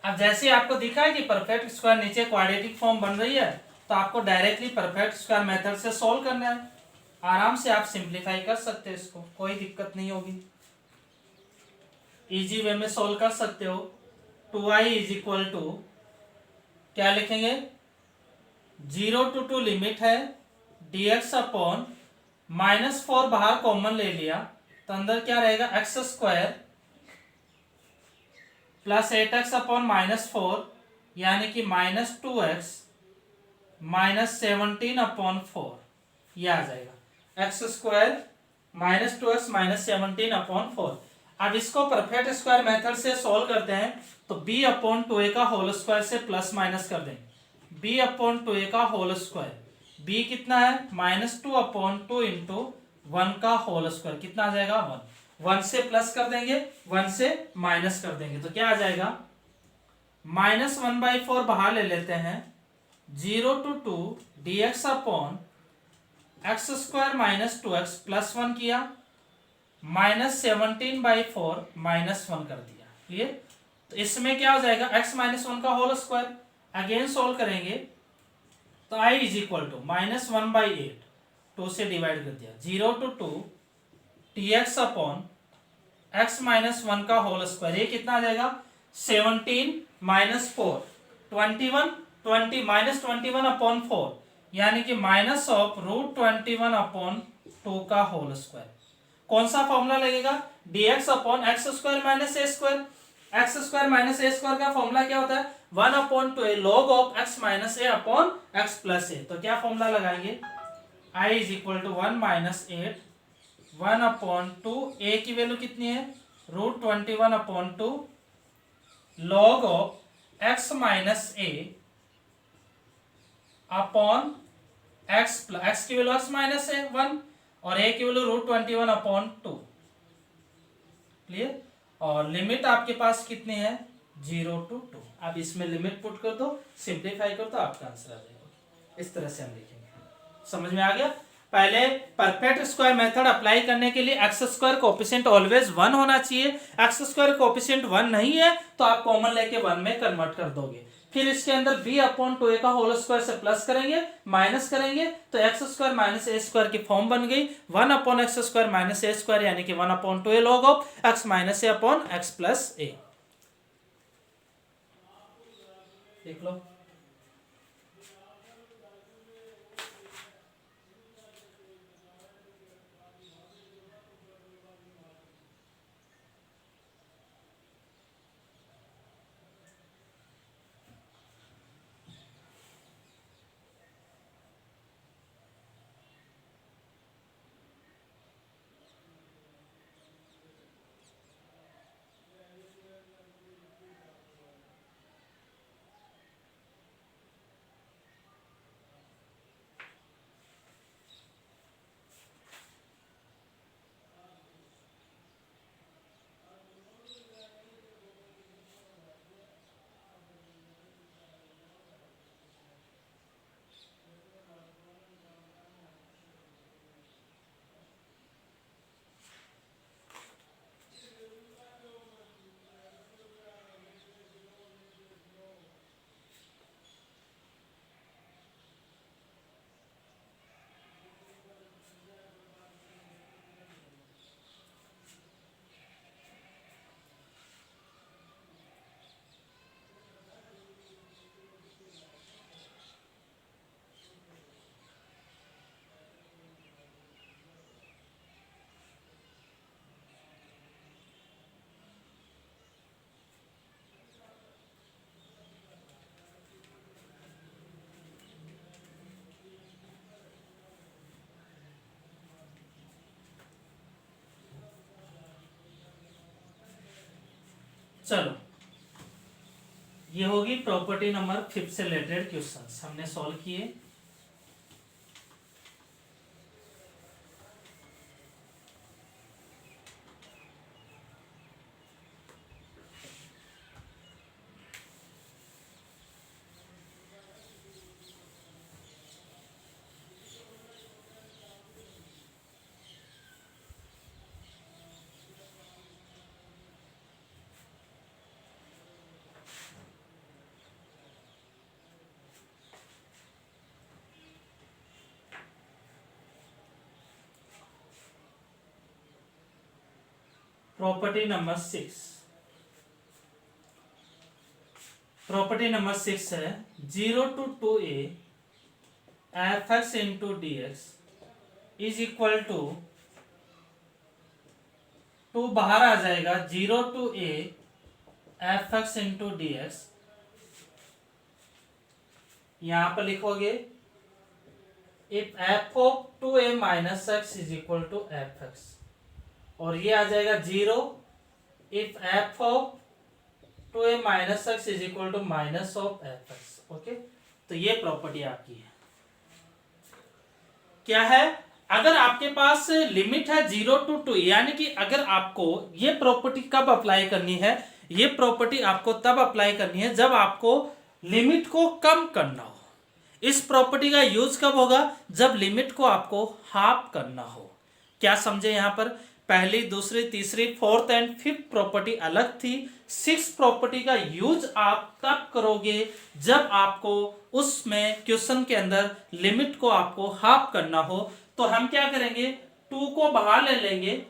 अब जैसे आपको दिखा है कि परफेक्ट स्क्वायर नीचे क्वाड्रेटिक फॉर्म बन रही है, तो आपको डायरेक्टली परफेक्ट स्क्वायर मेथड से सॉल्व करना है। आराम से आप सिंप्लीफाई कर सकते हैं, इसको कोई दिक्कत नहीं होगी, इजी वे में सॉल्व कर सकते हो। 2i इज इक्वल टू क्या लिखेंगे, 0 to 2 लिमिट है dx अपॉन -4 बाहर कॉमन ले लिया, तो अंदर क्या रहेगा, x² प्लस 8x अपॉन -4 यानी कि -2x -17 अपॉन 4, ये आ जाएगा x² -2x -17 अपॉन 4। अब इसको परफेक्ट स्क्वायर मेथड से सॉल्व करते हैं, तो b अपॉन 2a का होल स्क्वायर से प्लस माइनस कर देंगे, b अपॉन 2a का होल स्क्वायर, b कितना है -2 अपॉन 2 इंटू 1 का होल स्क्वायर, कितना आ जाएगा 1, 1 से प्लस कर देंगे 1 से माइनस कर देंगे, तो क्या आ जाएगा -1/4 बाहर ले लेते हैं, 0 to 2 dx upon x² -2x plus 1 किया, -17/4 -1 कर दिया, क्लियर। तो इसमें क्या हो जाएगा x -1 का होल स्क्वायर, अगेन सोल्व करेंगे तो i इज इक्वल टू -1/8, 2 से डिवाइड कर दिया, 0 to 2 tx upon x minus 1 का होल स्क्वायर, ये कितना आ जाएगा 17 माइनस 4 21 20 -21 अपॉन 4, यानी कि माइनस ऑफ √21 अपॉन 2 का होल स्क्वायर। कौन सा फॉर्मूला लगेगा, dx upon x square minus a square. X square minus a square का फॉर्मूला क्या होता है, 1/2 log of x minus a upon x plus a. तो क्या फॉर्मूला लगाएंगे, i is equal to 1 minus 8 1/2, a की वैल्यू कितनी है √21/2 log of x minus a upon x plus, x की वैल्यू x माइनस है 1 और a की वैल्यू √21/2। क्लियर। और लिमिट आपके पास कितनी है 0 to 2। आप इसमें लिमिट पुट कर दो, सिंप्लीफाई कर दो, आपका आंसर आ जाएगा। इस तरह से हम लिखेंगे। समझ में आ गया। पहले परफेक्ट स्क्वायर मेथड अप्लाई करने के लिए एक्स स्क्वायर कोएफिशिएंट ऑलवेज 1 होना चाहिए। एक्स स्क्वायर कोएफिशिएंट 1 नहीं है तो आप कॉमन लेके 1 में कन्वर्ट कर दोगे। फिर इसके अंदर b/2a का होल स्क्वायर से प्लस करेंगे, माइनस करेंगे तो x square minus a square की फॉर्म बन गई 1/x square minus a square, यानी कि 1/2a log of x minus a upon x plus a. देख लो। चलो, ये होगी प्रॉपर्टी नंबर 5 से रिलेटेड क्वेश्चंस हमने सॉल्व किए। प्रॉपर्टी नंबर 6, प्रॉपर्टी नंबर 6 है 0 to 2a fx into dx is equal to 2 बाहर आ जाएगा 0 to a fx into dx, यहां पर लिखोगे if f of 2a minus x is equal to fx, और ये आ जाएगा 0 if f of 2a minus x is equal to minus of fx। Okay, तो ये प्रॉपर्टी आपकी है। क्या है, अगर आपके पास लिमिट है 0 to 2, यानी कि अगर आपको ये प्रॉपर्टी कब अप्लाई करनी है, ये प्रॉपर्टी आपको तब अप्लाई करनी है जब आपको लिमिट को कम करना हो। इस प्रॉपर्टी का यूज कब होगा, जब लिमिट को आपको हाफ करना हो। क्या समझे, यहां पर पहली, दूसरी, तीसरी, फोर्थ एंड फिफ्थ प्रॉपर्टी अलग थी। सिक्स प्रॉपर्टी का यूज आप तब करोगे जब आपको उसमें क्वेश्चन के अंदर लिमिट को आपको हाफ करना हो। तो हम क्या करेंगे, टू को बाहर ले लेंगे।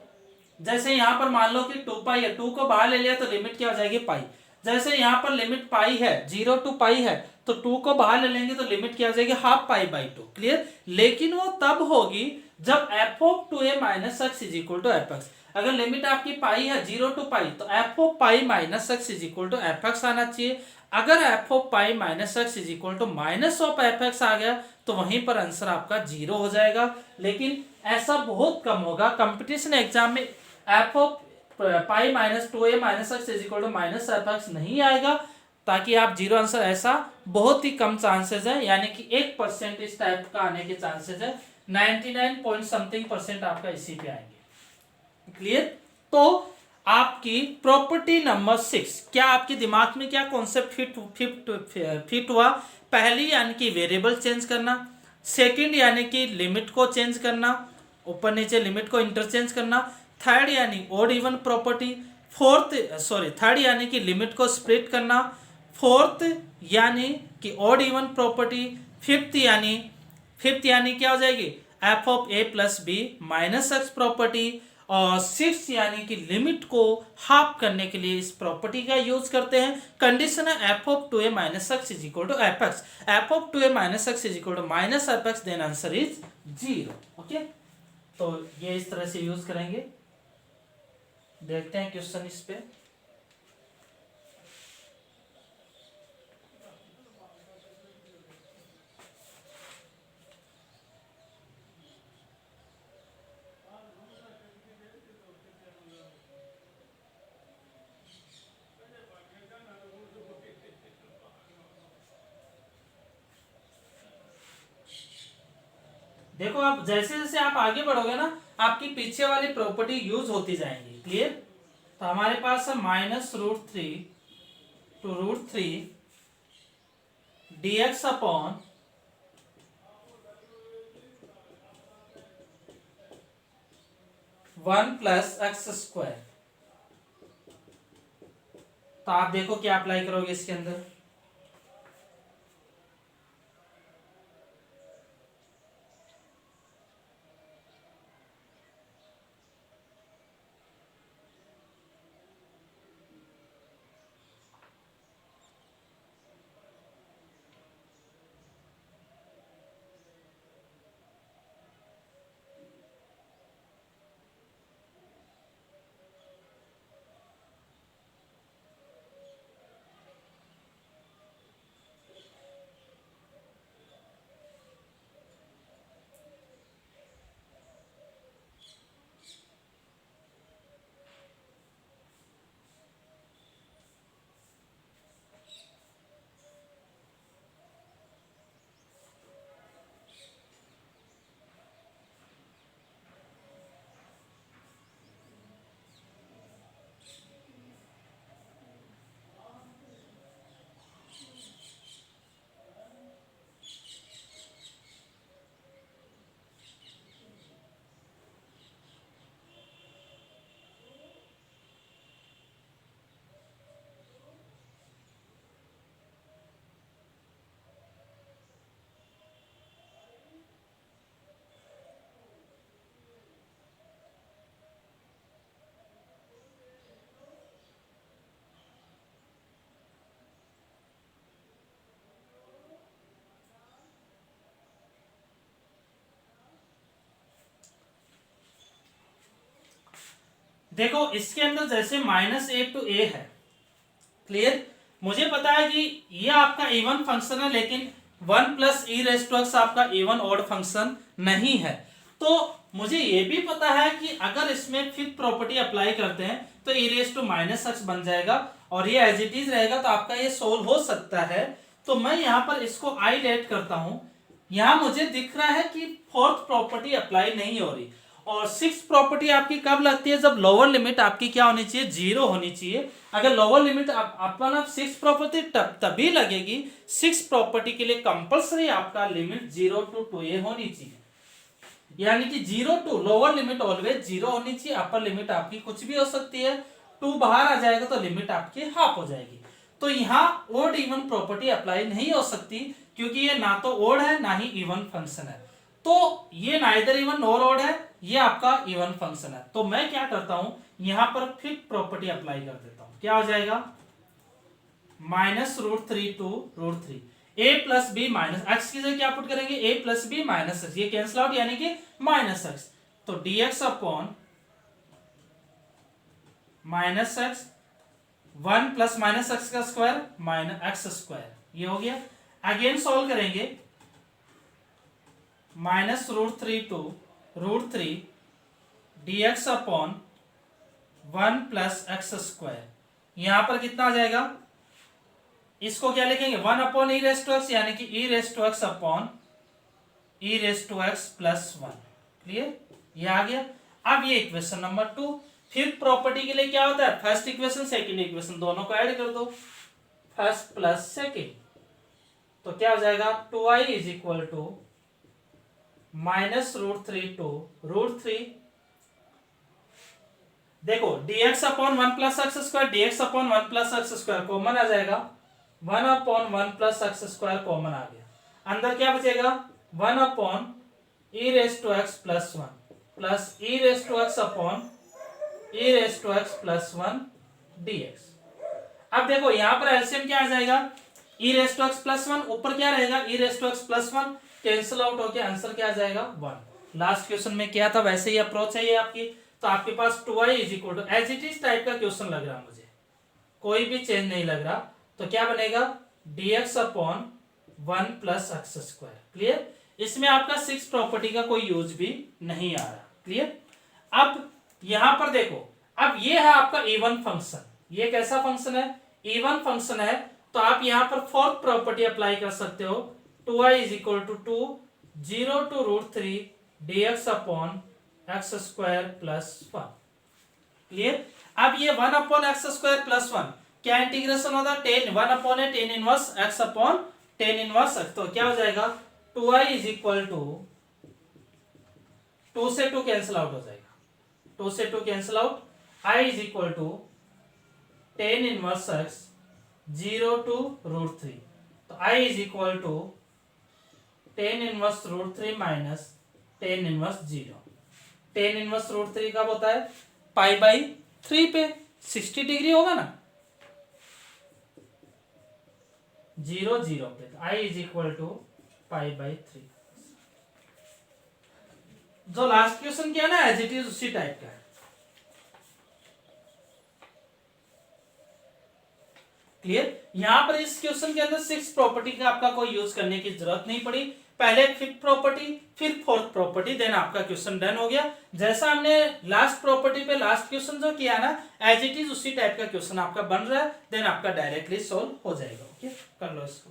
जैसे यहां पर मान लो कि 2 पाई है, 2 को बाहर ले लिया तो लिमिट क्या हो जाएगी, पाई। जैसे यहां पर लिमिट पाई है, 0 to पाई है, तो 2 को बाहर ले लेंगे तो लिमिट क्या हो जाएगी, हाफ पाई बाई 2। क्लियर। लेकिन वो तब होगी जब f of 2a minus x is equal to f x. अगर लिमिट आपकी पाई है 0 to पाई, तो f of pi minus x is equal to f x आना चाहिए। अगर f of pi minus x is equal to minus of f x आ गया तो वहीं पर आंसर आपका 0 हो जाएगा। लेकिन ऐसा बहुत कम होगा कंपटीशन एग्जाम में, f of pi minus 2a minus x is equal to minus f x नहीं आएगा, ताकि आप 0 आंसर, ऐसा बहुत ही कम चांसेस है, यानी कि 1% इस टाइप का आने के चांसेस है। 99 पॉइंट समथिंग परसेंट आपका इसी पे आएंगे। क्लियर। तो आपकी प्रॉपर्टी नंबर 6, क्या आपके दिमाग में क्या कॉन्सेप्ट फिट हुआ? पहली यानी कि वेरिएबल चेंज करना, सेकंड यानी कि लिमिट को चेंज करना, ऊपर नीचे लिमिट को इंटरचेंज करना, थर्ड यानी ओड इवन प्रॉपर्टी, थर्ड यानी कि लिमिट को स्प्लिट करना, फोर्थ यानी कि ओड इवन प्रॉपर्टी, फिफ्थ यानी क्या हो जाएगी, f of A plus B minus x property, और सिक्स यानी कि लिमिट को हाफ करने के लिए इस प्रॉपर्टी का यूज करते हैं। कंडीशन है f of 2a minus x is equal to f x, f of 2a minus x is equal to minus f x, then answer is 0। Okay, तो ये इस तरह से यूज करेंगे। देखते हैं क्वेश्चन इस पे। देखो, आप जैसे जैसे आप आगे बढ़ोगे ना, आपकी पीछे वाली प्रॉपर्टी यूज होती जाएंगी। क्लियर। तो हमारे पास है -√3 to √3 dx upon one plus x square. तो आप देखो क्या अप्लाई करोगे इसके अंदर। देखो, इसके अंदर जैसे -a to a है। क्लियर। मुझे पता है कि ये आपका इवन फंक्शन है, लेकिन 1 plus e raise to x आपका इवन ऑड फंक्शन नहीं है। तो मुझे ये भी पता है कि अगर इसमें फिफ्थ प्रॉपर्टी अप्लाई करते हैं तो E raise to minus x बन जाएगा, और ये एज इट इज रहेगा, तो आपका ये सोल्व हो सकता है। तो मैं यहाँ पर इसको आई लेट करता हूं। यहाँ मुझे दिख रहा है कि फोर्थ प्रॉपर्टी अप्लाई नहीं हो रही, और सिक्स प्रॉपर्टी आपकी कब लगती है, जब लोअर लिमिट आपकी क्या होनी चाहिए, 0 होनी चाहिए। अगर लोअर लिमिट अपन सिक्स प्रॉपर्टी तभी लगेगी, सिक्स प्रॉपर्टी के लिए कंपलसरी आपका लिमिट 0 to 2a होनी चाहिए। यानी कि 0 टू लोअर लिमिट ऑलवेज 0 होनी चाहिए, अपर लिमिट आपकी कुछ भी हो सकती है, 2 बाहर आ जाएगा तो लिमिट आपकी हाफ हो जाएगी। तो यहाँ ओड इवन प्रॉपर्टी अप्लाई नहीं हो सकती, क्योंकि ये ना तो ओड है ना ही इवन फंक्शन है। तो ये नाइदर इवन नॉर ओड है, ये आपका इवन फंक्शन है। तो मैं क्या करता हूं, यहां पर फिफ्थ प्रॉपर्टी अप्लाई कर देता हूं। क्या हो जाएगा, -√3 to √3 a plus B minus x की जगह क्या पुट करेंगे, a plus B minus x, ये कैंसिल आउट यानी कि माइनस एक्स, तो dx upon minus x, 1 plus minus x का स्क्वायर माइनस एक्स स्क्वायर, ये हो गया। अगेन सॉल्व करेंगे, -√3 to √3 dx upon 1 plus x square, यहां पर कितना आ जाएगा, इसको क्या लिखेंगे 1 upon E raise to x, यानी कि e raise to x upon E raise to x plus 1। Clear, ये आ गया। अब ये इक्वेशन नंबर 2। फिफ्थ प्रॉपर्टी के लिए क्या होता है, फर्स्ट इक्वेशन सेकंड इक्वेशन दोनों को ऐड कर दो, फर्स्ट प्लस सेकंड, तो क्या हो जाएगा 2i is equal to -√3 to √3, देखो dx upon 1 plus x square, dx upon 1 plus x square common आ जाएगा, 1 upon 1 plus x square common आ गया, अंदर क्या बचेगा 1 upon E raise to x plus 1 plus e raise to x upon E raise to x plus 1 dx। अब देखो यहां पर एलसीएम क्या आ जाएगा, ई रेस टू एक्स प्लस 1, ऊपर क्या रहेगा ई raise to x plus 1, cancel out होके आंसर क्या आ जाएगा 1। लास्ट क्वेश्चन में क्या था वैसे ही अप्रोच है ये आपकी। तो आपके पास 2i is equal to as it is type का क्वेश्चन लग रहा है मुझे, कोई भी चेंज नहीं लग रहा, तो क्या बनेगा dx upon 1 plus x square. Clear, इसमें आपका 6 प्रॉपर्टी का कोई यूज भी नहीं आ रहा। क्लियर, अब यहां पर देखो, अब ये है आपका इवन फंक्शन, ये कैसा फंक्शन है, इवन फंक्शन है, तो आप यहां पर फोर्थ प्रॉपर्टी अप्लाई कर सकते हो, 2i is equal to 2 0 to √3 dx upon x square plus 1। Clear, अब ये 1 अपॉन एक्स स्क्वायर प्लस 1 क्या इंटीग्रेशन होता है, 1 अपॉन है tan inverse x upon ten inverse x, तो क्या हो जाएगा 2i इज इक्वल टू 2 से 2 कैंसिल आउट हो जाएगा, 2 से 2 cancel out, i is equal to tan inverse x 0 to √3, तो i is equal to tan inverse √3 minus tan inverse 0। Tan inverse √3 कब होता है, π/3 पे 60 डिग्री होगा ना, 0 0 पे, तो i इज इक्वल टू π/3। जो लास्ट क्वेश्चन किया ना एज इट इज उसी टाइप का है। क्लियर, यहां पर इस क्वेश्चन के अंदर 6 प्रॉपर्टी का आपका कोई यूज करने की जरूरत नहीं पड़ी, पहले फिफ्थ प्रॉपर्टी फिर फोर्थ प्रॉपर्टी, देन आपका क्वेश्चन डन हो गया। जैसा हमने लास्ट प्रॉपर्टी पे लास्ट क्वेश्चन जो किया ना एज इट इज उसी टाइप का क्वेश्चन आपका बन रहा है, देन आपका डायरेक्टली सॉल्व हो जाएगा। ओके, कर लो इसको।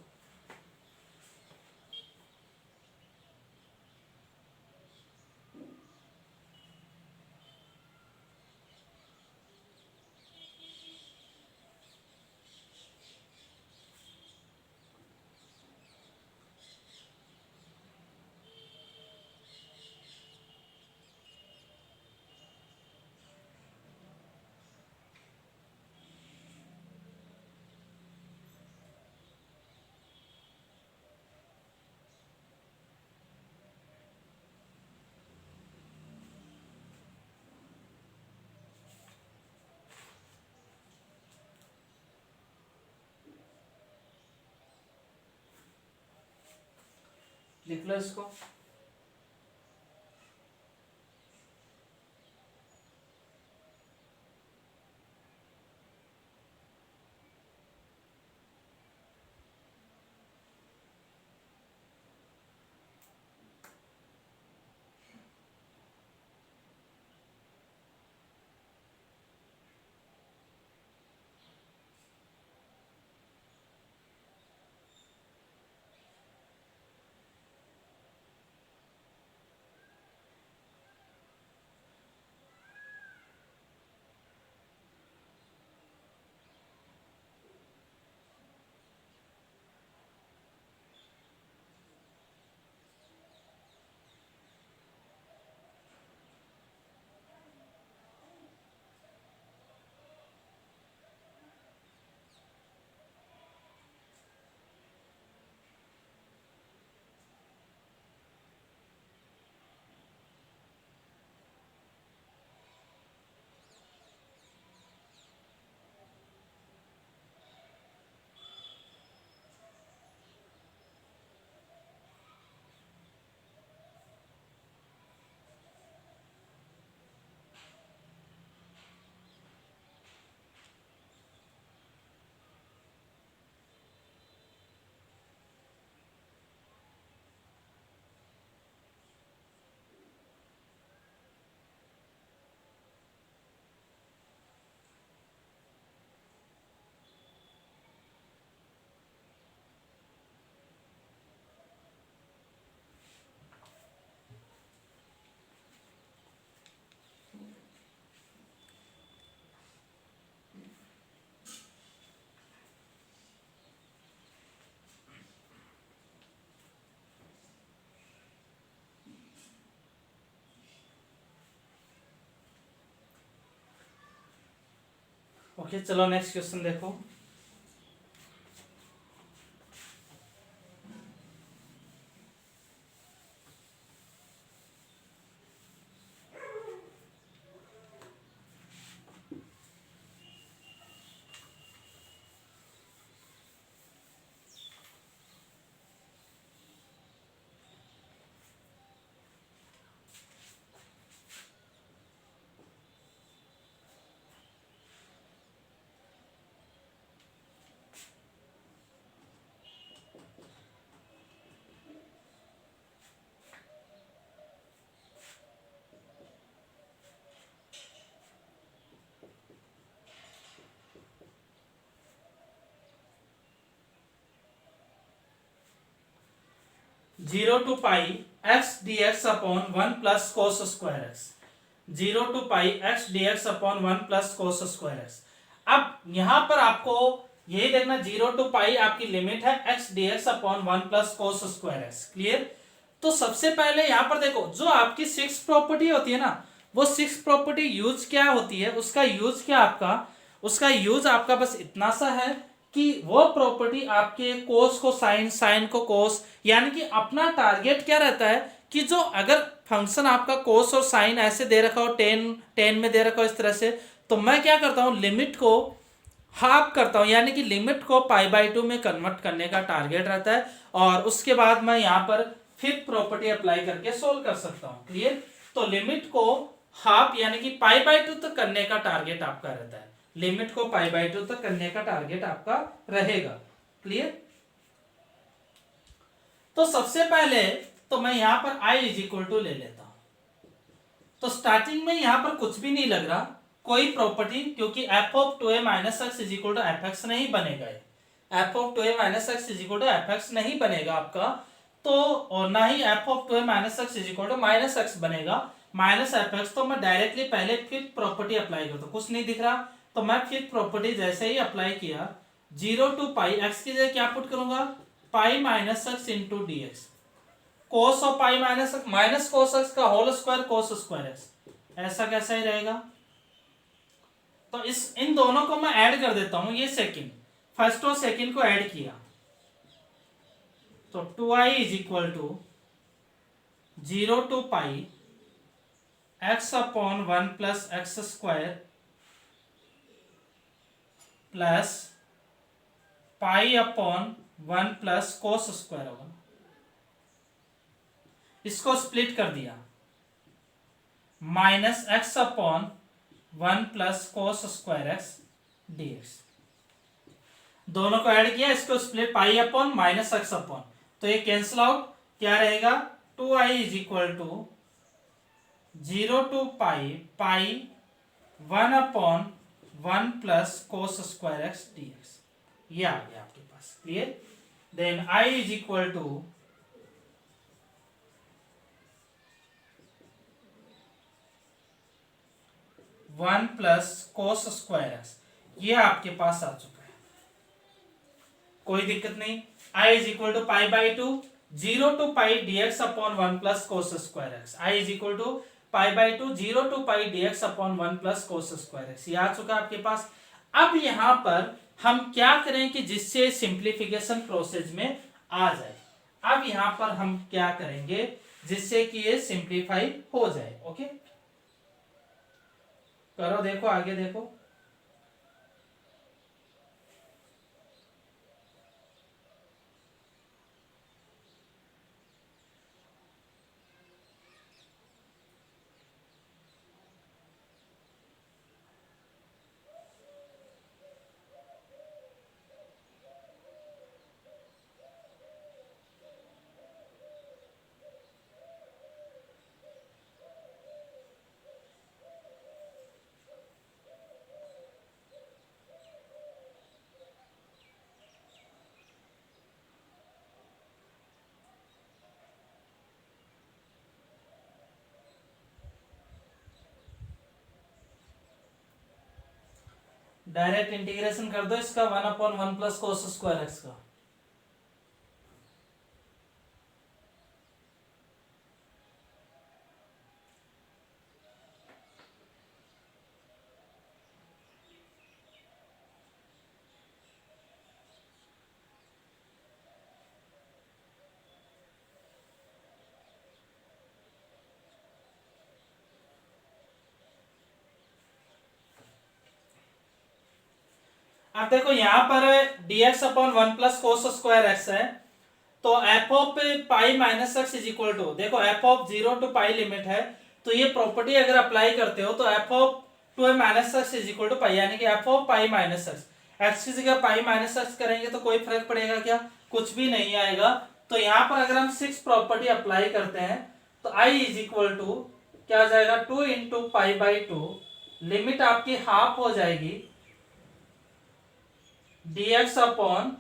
लिख लो इसको। ओके, चलो नेक्स्ट क्वेश्चन देखो। Zero to pi x D x upon one plus cos square x, zero to pi x D x upon one plus cos square x. अब यहां पर आपको यही देखना, जीरो टू पाई आपकी लिमिट है x D x upon one plus cos square x. Clear? तो सबसे पहले यहां पर देखो, जो आपकी सिक्स प्रॉपर्टी होती है ना, वो सिक्स प्रॉपर्टी यूज क्या होती है, उसका यूज क्या आपका, उसका यूज आपका बस इतना सा है कि वो प्रॉपर्टी आपके कोस को साइन, साइन को कोस, यानी कि अपना टारगेट क्या रहता है कि जो अगर फंक्शन आपका कोस और साइन ऐसे दे रखा हो, टेन टेन में दे रखा हो इस तरह से, तो मैं क्या करता हूं, लिमिट को हाफ करता हूं, यानी कि लिमिट को पाई बाई टू में कन्वर्ट करने का टारगेट रहता है, और उसके बाद मैं यहां पर फिफ्थ प्रॉपर्टी अप्लाई करके सोल्व कर सकता हूं। क्लियर? तो लिमिट को हाफ यानी कि पाई बाई टू तक करने का टारगेट आपका रहता है, लिमिट को पाई बाई टू तक करने का टारगेट आपका रहेगा। क्लियर? तो सबसे पहले तो मैं यहां पर i इज इक्वल टू ले लेता हूं। तो स्टार्टिंग में यहां पर कुछ भी नहीं लग रहा, कोई प्रॉपर्टी, क्योंकि f of two a minus x is equal to f x नहीं बनेगा, f of two a minus x is equal to f x नहीं बनेगा आपका, तो और ना ही f of two a minus x is equal to minus x बनेगा, माइनस एफ एक्स। तो मैं डायरेक्टली पहले फिफ्थ प्रॉपर्टी अप्लाई करता हूं, कुछ नहीं दिख रहा, तो मैं फिफ्थ प्रॉपर्टी जैसे ही अप्लाई किया, जीरो टू पाई एक्स की जगह क्या पुट करूंगा, pi minus x into D x, cos of pi minus x minus cos x का whole square cos square x, ऐसा कैसा ही रहेगा। तो इस इन दोनों को मैं ऐड कर देता हूं, ये सेकंड, फर्स्ट और सेकंड को ऐड किया, तो two I is equal to zero to pi x upon one plus x square plus pi upon one plus cos square होगा। इसको स्प्लिट कर दिया, minus x upon one plus cos square x D x, दोनों को ऐड किया, इसको split pi upon minus x upon, तो ये कैंसिल आउट, क्या रहेगा, two I is equal to zero to pi pi one upon one plus cos square x D x, ये आ गया आपके पास। Clear? Then I is equal to one plus cos square x, ये आपके पास आ चुका है, कोई दिक्कत नहीं। I is equal to pi by two zero to pi d x upon one plus cos square x, I is equal to pi by two zero to pi d x upon one plus cos square x, ये आ चुका है आपके पास। अब यहां पर हम क्या करें कि जिससे सिंप्लीफिकेशन प्रोसेस में आ जाए, अब यहां पर हम क्या करेंगे जिससे कि ये सिंप्लीफाई हो जाए। ओके, करो, देखो आगे देखो। डायरेक्ट इंटीग्रेशन कर दो इसका, one upon one plus cos square x का, अब देखो यहाँ पर dx upon 1 plus cos square x है, तो f of pi minus x is equal to, देखो f of 0 to pi limit है, तो ये प्रॉपर्टी अगर अप्लाई करते हो तो f of 2 minus x is equal to pi, यानी कि f of pi minus x, x की जगह पाई माइनस एक्स करेंगे तो कोई फर्क पड़ेगा क्या, कुछ भी नहीं आएगा। तो यहाँ पर अगर हम 6 प्रॉपर्टी अप्लाई करते हैं तो आई इज इक्वल टू क्या आ जाएगा, 2 into pi by to, limit आपकी हाफ हो जाएगी dx upon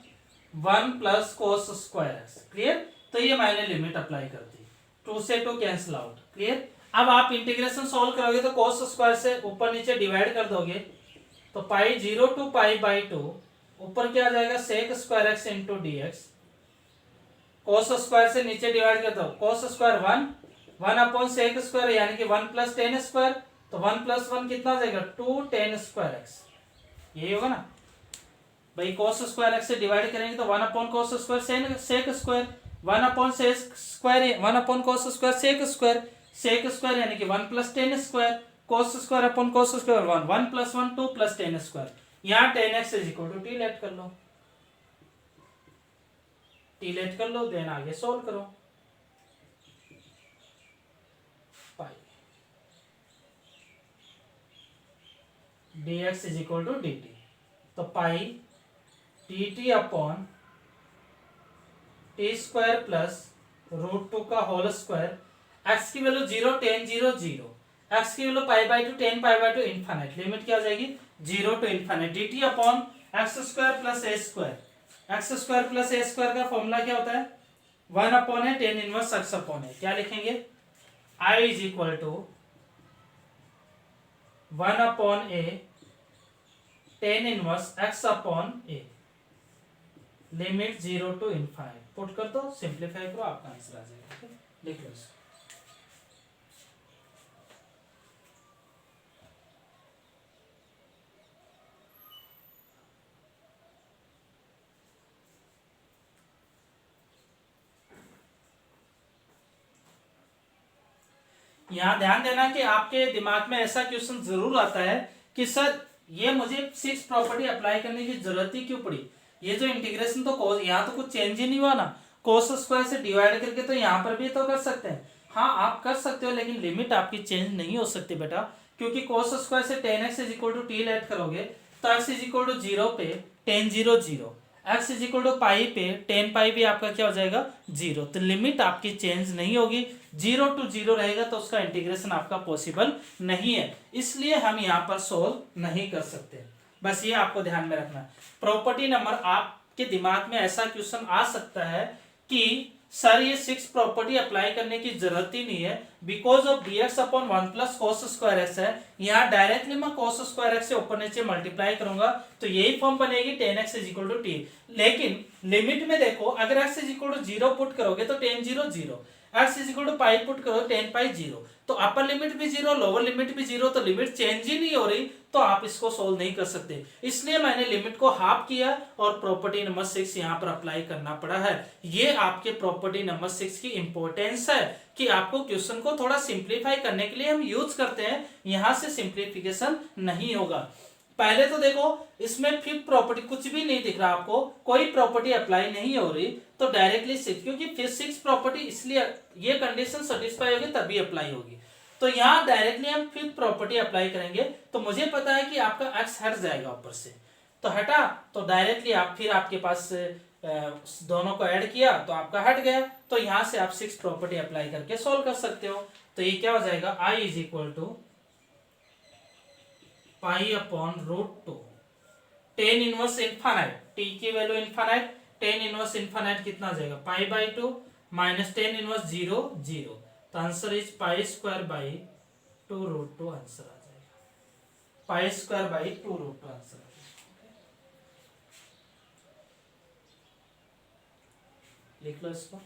1 plus cos square x. Clear, तो ये मैंने लिमिट अप्लाई कर दी, 2 से 2 कैंसिल आउट। क्लियर, अब आप इंटीग्रेशन सॉल्व करोगे तो कोस स्क्वायर से ऊपर नीचे डिवाइड कर दोगे, तो pi 0 to pi by two, ऊपर क्या आ जाएगा sec square x into D x, cos square से नीचे डिवाइड कर दो, cos square 1 upon sec square यानी कि 1 प्लस टेन स्क्वायर, तो 1 प्लस 1 कितना आ जाएगा 2 टेन स्क्वायर एक्स, यही होगा ना भाई। कोस स्क्वायर एक्स से डिवाइड करेंगे तो 1 upon cos square sec square, 1 upon sec square 1 upon cos square sec square यानी कि 1 plus tan square, cos square upon cos square 1 plus 1 2 plus tan square, यहाँ tan x is equal to t let कर लो, टी लेट कर लो, देन आगे सोल्व करो। Pi dx is equal to dt, तो pi dt upon t square plus root 2 का होल स्क्वायर, एक्स की वैल्यू 0 10 0 0, एक्स की value pi by two 10 pi by two infinite, limit क्या हो जाएगी 0 to infinite, dt upon x square plus a square, x square plus a square का फॉर्मूला क्या होता है 1 अपॉन है टेन इनवर्स एक्स अपॉन है, क्या लिखेंगे I is equal to 1 upon a tan inverse x upon a, limit 0 to infinite, put कर दो सिंप्लीफाई करो आपका आंसर आ जाएगा। लिख लो इसको, यहाँ ध्यान देना कि आपके दिमाग में ऐसा क्वेश्चन जरूर आता है कि सर ये मुझे 6 प्रॉपर्टी अप्लाई करने की जरूरत ही क्यों पड़ी, ये जो इंटीग्रेशन तो कोस, यहाँ तो कुछ चेंज ही नहीं हुआ ना, कोस स्क्वायर से डिवाइड करके तो यहाँ पर भी तो कर सकते हैं, हाँ आप कर सकते हो, लेकिन लिमिट आपकी चेंज नहीं हो सकती बेटा, क्योंकि कोस स्क्वायर से tan x is equal to t let करोगे तो एक्स इज इक्वल टू 0 पे tan 0 0, x is equal to pi पे टेन पाई भी आपका क्या हो जाएगा 0, तो लिमिट आपकी चेंज नहीं होगी, 0 टू 0 रहेगा तो उसका इंटीग्रेशन आपका पॉसिबल नहीं है, इसलिए हम यहाँ पर सोल्व नहीं कर सकते, बस ये आपको ध्यान में रखना। प्रॉपर्टी नंबर आपके दिमाग में ऐसा क्वेश्चन आ सकता है कि सर ये 6 प्रॉपर्टी अप्लाई करने की जरूरत ही नहीं है, because of dx upon 1 plus cos square x है, यहाँ डायरेक्टली मैं कोस स्क्वायर एक्स से ऊपर नीचे मल्टीप्लाई करूंगा तो यही फॉर्म बनेगी tan x is equal to t, लेकिन लिमिट में देखो अगर x is equal to 0 put करोगे तो tan 0 0, x is equal to pi put करो टेन पाई 0, तो अपर लिमिट भी 0 लोअर लिमिट भी 0, तो लिमिट चेंज ही नहीं हो रही, तो आप इसको सोल्व नहीं कर सकते, इसलिए मैंने लिमिट को हाफ किया और प्रॉपर्टी नंबर 6 यहाँ पर अप्लाई करना पड़ा है। ये आपके प्रॉपर्टी नंबर 6 की इंपॉर्टेंस है कि आपको क्वेश्चन को थोड़ा सिंप्लीफाई करने के लिए हम यूज करते हैं, यहाँ से सिंप्लीफिकेशन नहीं होगा। पहले तो देखो इसमें फिफ्थ प्रॉपर्टी कुछ भी नहीं दिख रहा आपको, कोई प्रॉपर्टी अप्लाई नहीं हो रही, तो डायरेक्टली सिक्स, क्योंकि फिर सिक्स प्रॉपर्टी इसलिए ये कंडीशन सेटिस्फाई होगी तभी अप्लाई होगी, तो यहाँ डायरेक्टली हम फिफ्थ प्रॉपर्टी अप्लाई करेंगे, तो मुझे पता है कि आपका एक्स हट जाएगा ऊपर से, तो हटा तो डायरेक्टली आप फिर आपके पास दोनों को ऐड किया तो आपका हट गया, तो यहाँ से आप सिक्स प्रॉपर्टी अप्लाई करके सोल्व कर सकते हो। तो ये क्या हो जाएगा I is equal to pi upon root two tan inverse infinite, t की value infinite, tan inverse infinite कितना आ जाएगा pi by two minus tan inverse 0 0, तो answer is pi square by two root two, answer आ जाएगा pi square by two root two, answer आ जाएगा। लिख लो इसको,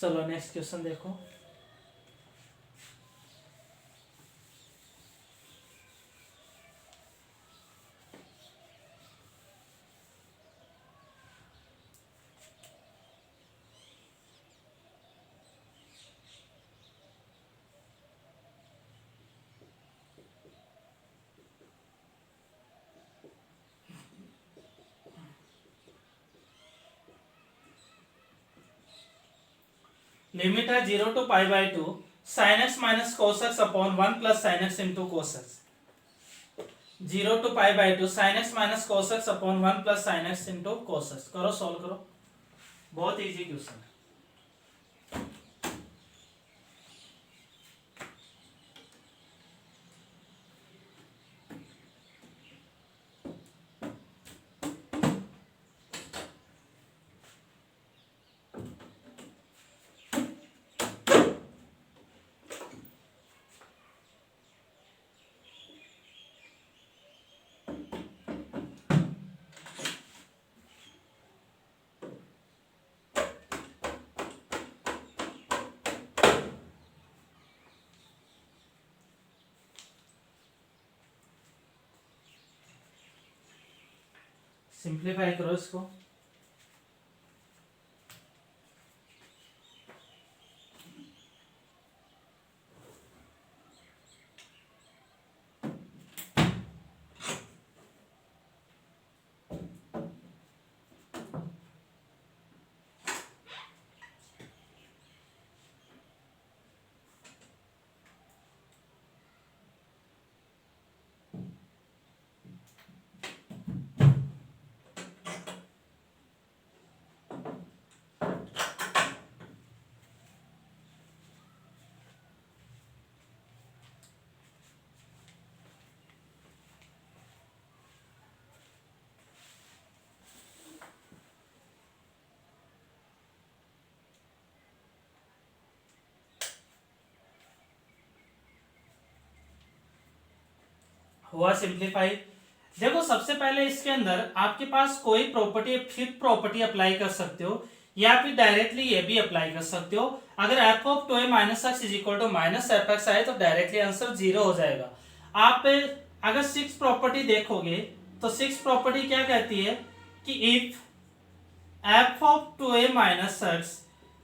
चलो नेक्स्ट क्वेश्चन देखो। लिमिट है 0 to π/2 sin x minus cos x upon 1 plus sin x into cos x। 0 to π/2 sin x minus cos x upon 1 plus sin x into cos x। करो सॉल्व करो, बहुत इजी क्वेश्चन है। सिंप्लीफाई करो इसको। हुआ सिंप्लीफाई। देखो सबसे पहले इसके अंदर आपके पास कोई प्रॉपर्टी, फिफ्थ प्रॉपर्टी अप्लाई कर सकते हो या फिर डायरेक्टली ये भी अप्लाई कर सकते हो। अगर f of 2a minus x is equal to minus f x आए तो डायरेक्टली आंसर 0 हो जाएगा। आप अगर सिक्स प्रॉपर्टी देखोगे तो सिक्स प्रॉपर्टी क्या कहती है कि if f of 2a minus x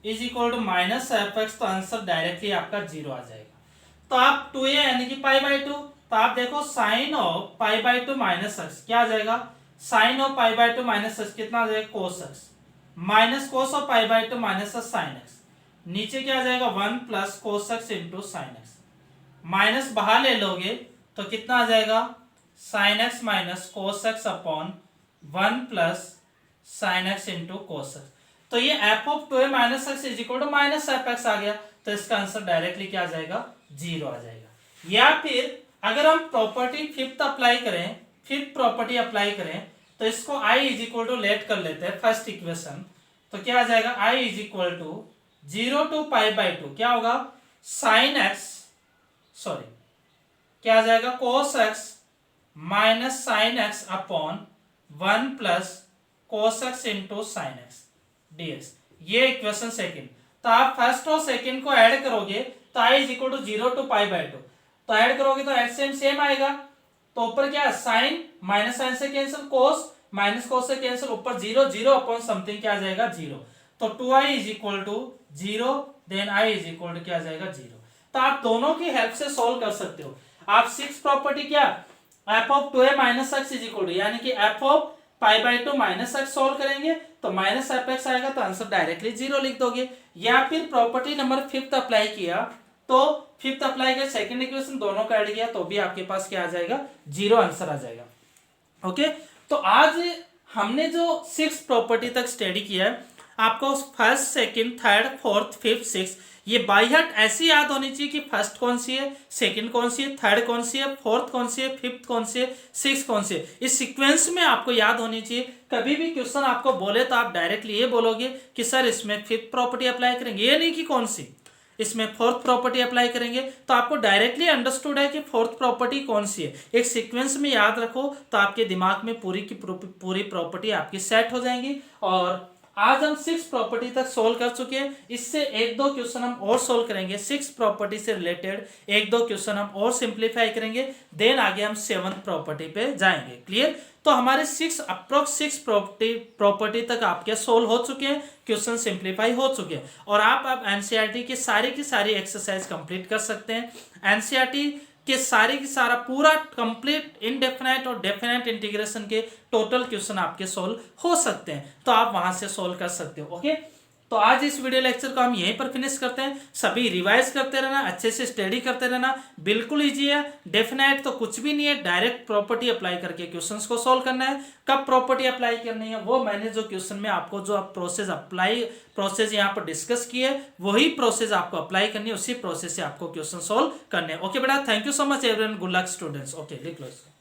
is equal to minus f x तो आंसर डायरेक्टली आपका 0 आ जाएगा। तो आप 2a यानी कि π/2, तो आप देखो साइन ऑफ π/2 माइनस एक्स क्या आ जाएगा, साइन ऑफ π/2 माइनस एक्स कितना आ जाएगा cos x, minus cos of π/2 minus sine x, नीचे क्या आ जाएगा 1 plus cos x into sine x, minus बाहर ले लोगे तो कितना आ जाएगा sine x minus cos x upon 1 plus sine x into cos x. तो ये f of 2a minus x is equal to minus f x आ गया, तो इसका आंसर डायरेक्टली क्या आ जाएगा 0 आ जाएगा। या फिर अगर हम प्रॉपर्टी फिफ्थ अप्लाई करें, फिफ्थ प्रॉपर्टी अप्लाई करें तो इसको i is equal to let कर लेते हैं फर्स्ट इक्वेशन, तो क्या आ जाएगा i is equal to 0 to π/2 क्या होगा साइन एक्स, सॉरी क्या आ जाएगा cos x minus sine x upon 1 plus cos x into sine x dx। ये इक्वेशन सेकंड। तो आप फर्स्ट और सेकंड को ऐड करोगे तो i is equal to 0 to π/2, तो ऐड करोगे तो एलसीएम सेम आएगा। तो ऊपर क्या साइन माइनस साइन से कैंसिल, कोस माइनस कोस से कैंसिल, ऊपर 0 0 अपॉन समथिंग क्या आ जाएगा 0। तो 2i is equal to 0 then i is equal to क्या आ जाएगा 0। तो आप दोनों की हेल्प से सोल्व कर सकते हो। आप सिक्स प्रॉपर्टी क्या f of 2a minus x is equal to यानी कि f of π/2 minus x solve करेंगे तो माइनस एफ एक्स आएगा, तो आंसर डायरेक्टली 0 लिख दोगे। या फिर प्रॉपर्टी नंबर फिफ्थ अप्लाई किया तो फिफ्थ अप्लाई किया सेकंड इक्वेशन दोनों का ऐड किया तो भी आपके पास क्या आ जाएगा 0 आंसर आ जाएगा। ओके, तो आज हमने जो सिक्स प्रॉपर्टी तक स्टडी किया है, आपको first second third fourth fifth six ये बाय हार्ट ऐसी याद होनी चाहिए कि फर्स्ट कौन सी है, सेकंड कौन सी है, थर्ड कौन सी है, फोर्थ कौन सी है, फिफ्थ कौन सी है, सिक्स कौन सी है। इस सीक्वेंस में आपको याद होनी चाहिए। कभी भी क्वेश्चन आपको बोले तो आप डायरेक्टली ये बोलोगे कि सर इसमें फिफ्थ प्रॉपर्टी अप्लाई करेंगे, ये नहीं कि कौन सी इसमें फोर्थ प्रॉपर्टी अप्लाई करेंगे, तो आपको डायरेक्टली अंडरस्टूड है कि फोर्थ प्रॉपर्टी कौन सी है। एक सीक्वेंस में याद रखो तो आपके दिमाग में पूरी की पूरी प्रॉपर्टी आपकी सेट हो जाएंगी और आज हम 6 प्रॉपर्टी तक सोल्व कर चुके हैं। इससे एक दो क्वेश्चन हम और सोल्व करेंगे, 6 प्रॉपर्टी से रिलेटेड एक दो क्वेश्चन हम और सिंप्लीफाई करेंगे, देन आगे हम 7th प्रॉपर्टी पे जाएंगे। क्लियर? तो हमारे 6 प्रॉपर्टी तक आपके सोल्व हो चुके हैं, क्वेश्चन सिंप्लीफाई हो चुके हैं, और आप अब एनसीईआरटी की सारी एक्सरसाइज कंप्लीट कर सकते हैं। एनसीईआरटी के सारे की सारा पूरा कंप्लीट इनडेफिनाइट और डेफिनाइट इंटीग्रेशन के टोटल क्वेश्चन आपके सोल्व हो सकते हैं, तो आप वहां से सोल्व कर सकते हो। ओके, तो आज इस वीडियो लेक्चर को हम यहीं पर फिनिश करते हैं। सभी रिवाइज करते रहना, अच्छे से स्टडी करते रहना, बिल्कुल इजी है। डेफिनाइट तो कुछ भी नहीं है, डायरेक्ट प्रॉपर्टी अप्लाई करके क्वेश्चंस को सोल्व करना है। कब प्रॉपर्टी अप्लाई करनी है वो मैंने जो क्वेश्चन में आपको जो प्रोसेस यहाँ पर डिस्कस की है, वही प्रोसेस आपको अप्लाई करनी है, उसी प्रोसेस से आपको क्वेश्चन सोल्व करने हैं। ओके बेटा, thank you so much everyone, good luck students. Okay, लिख लो इसको।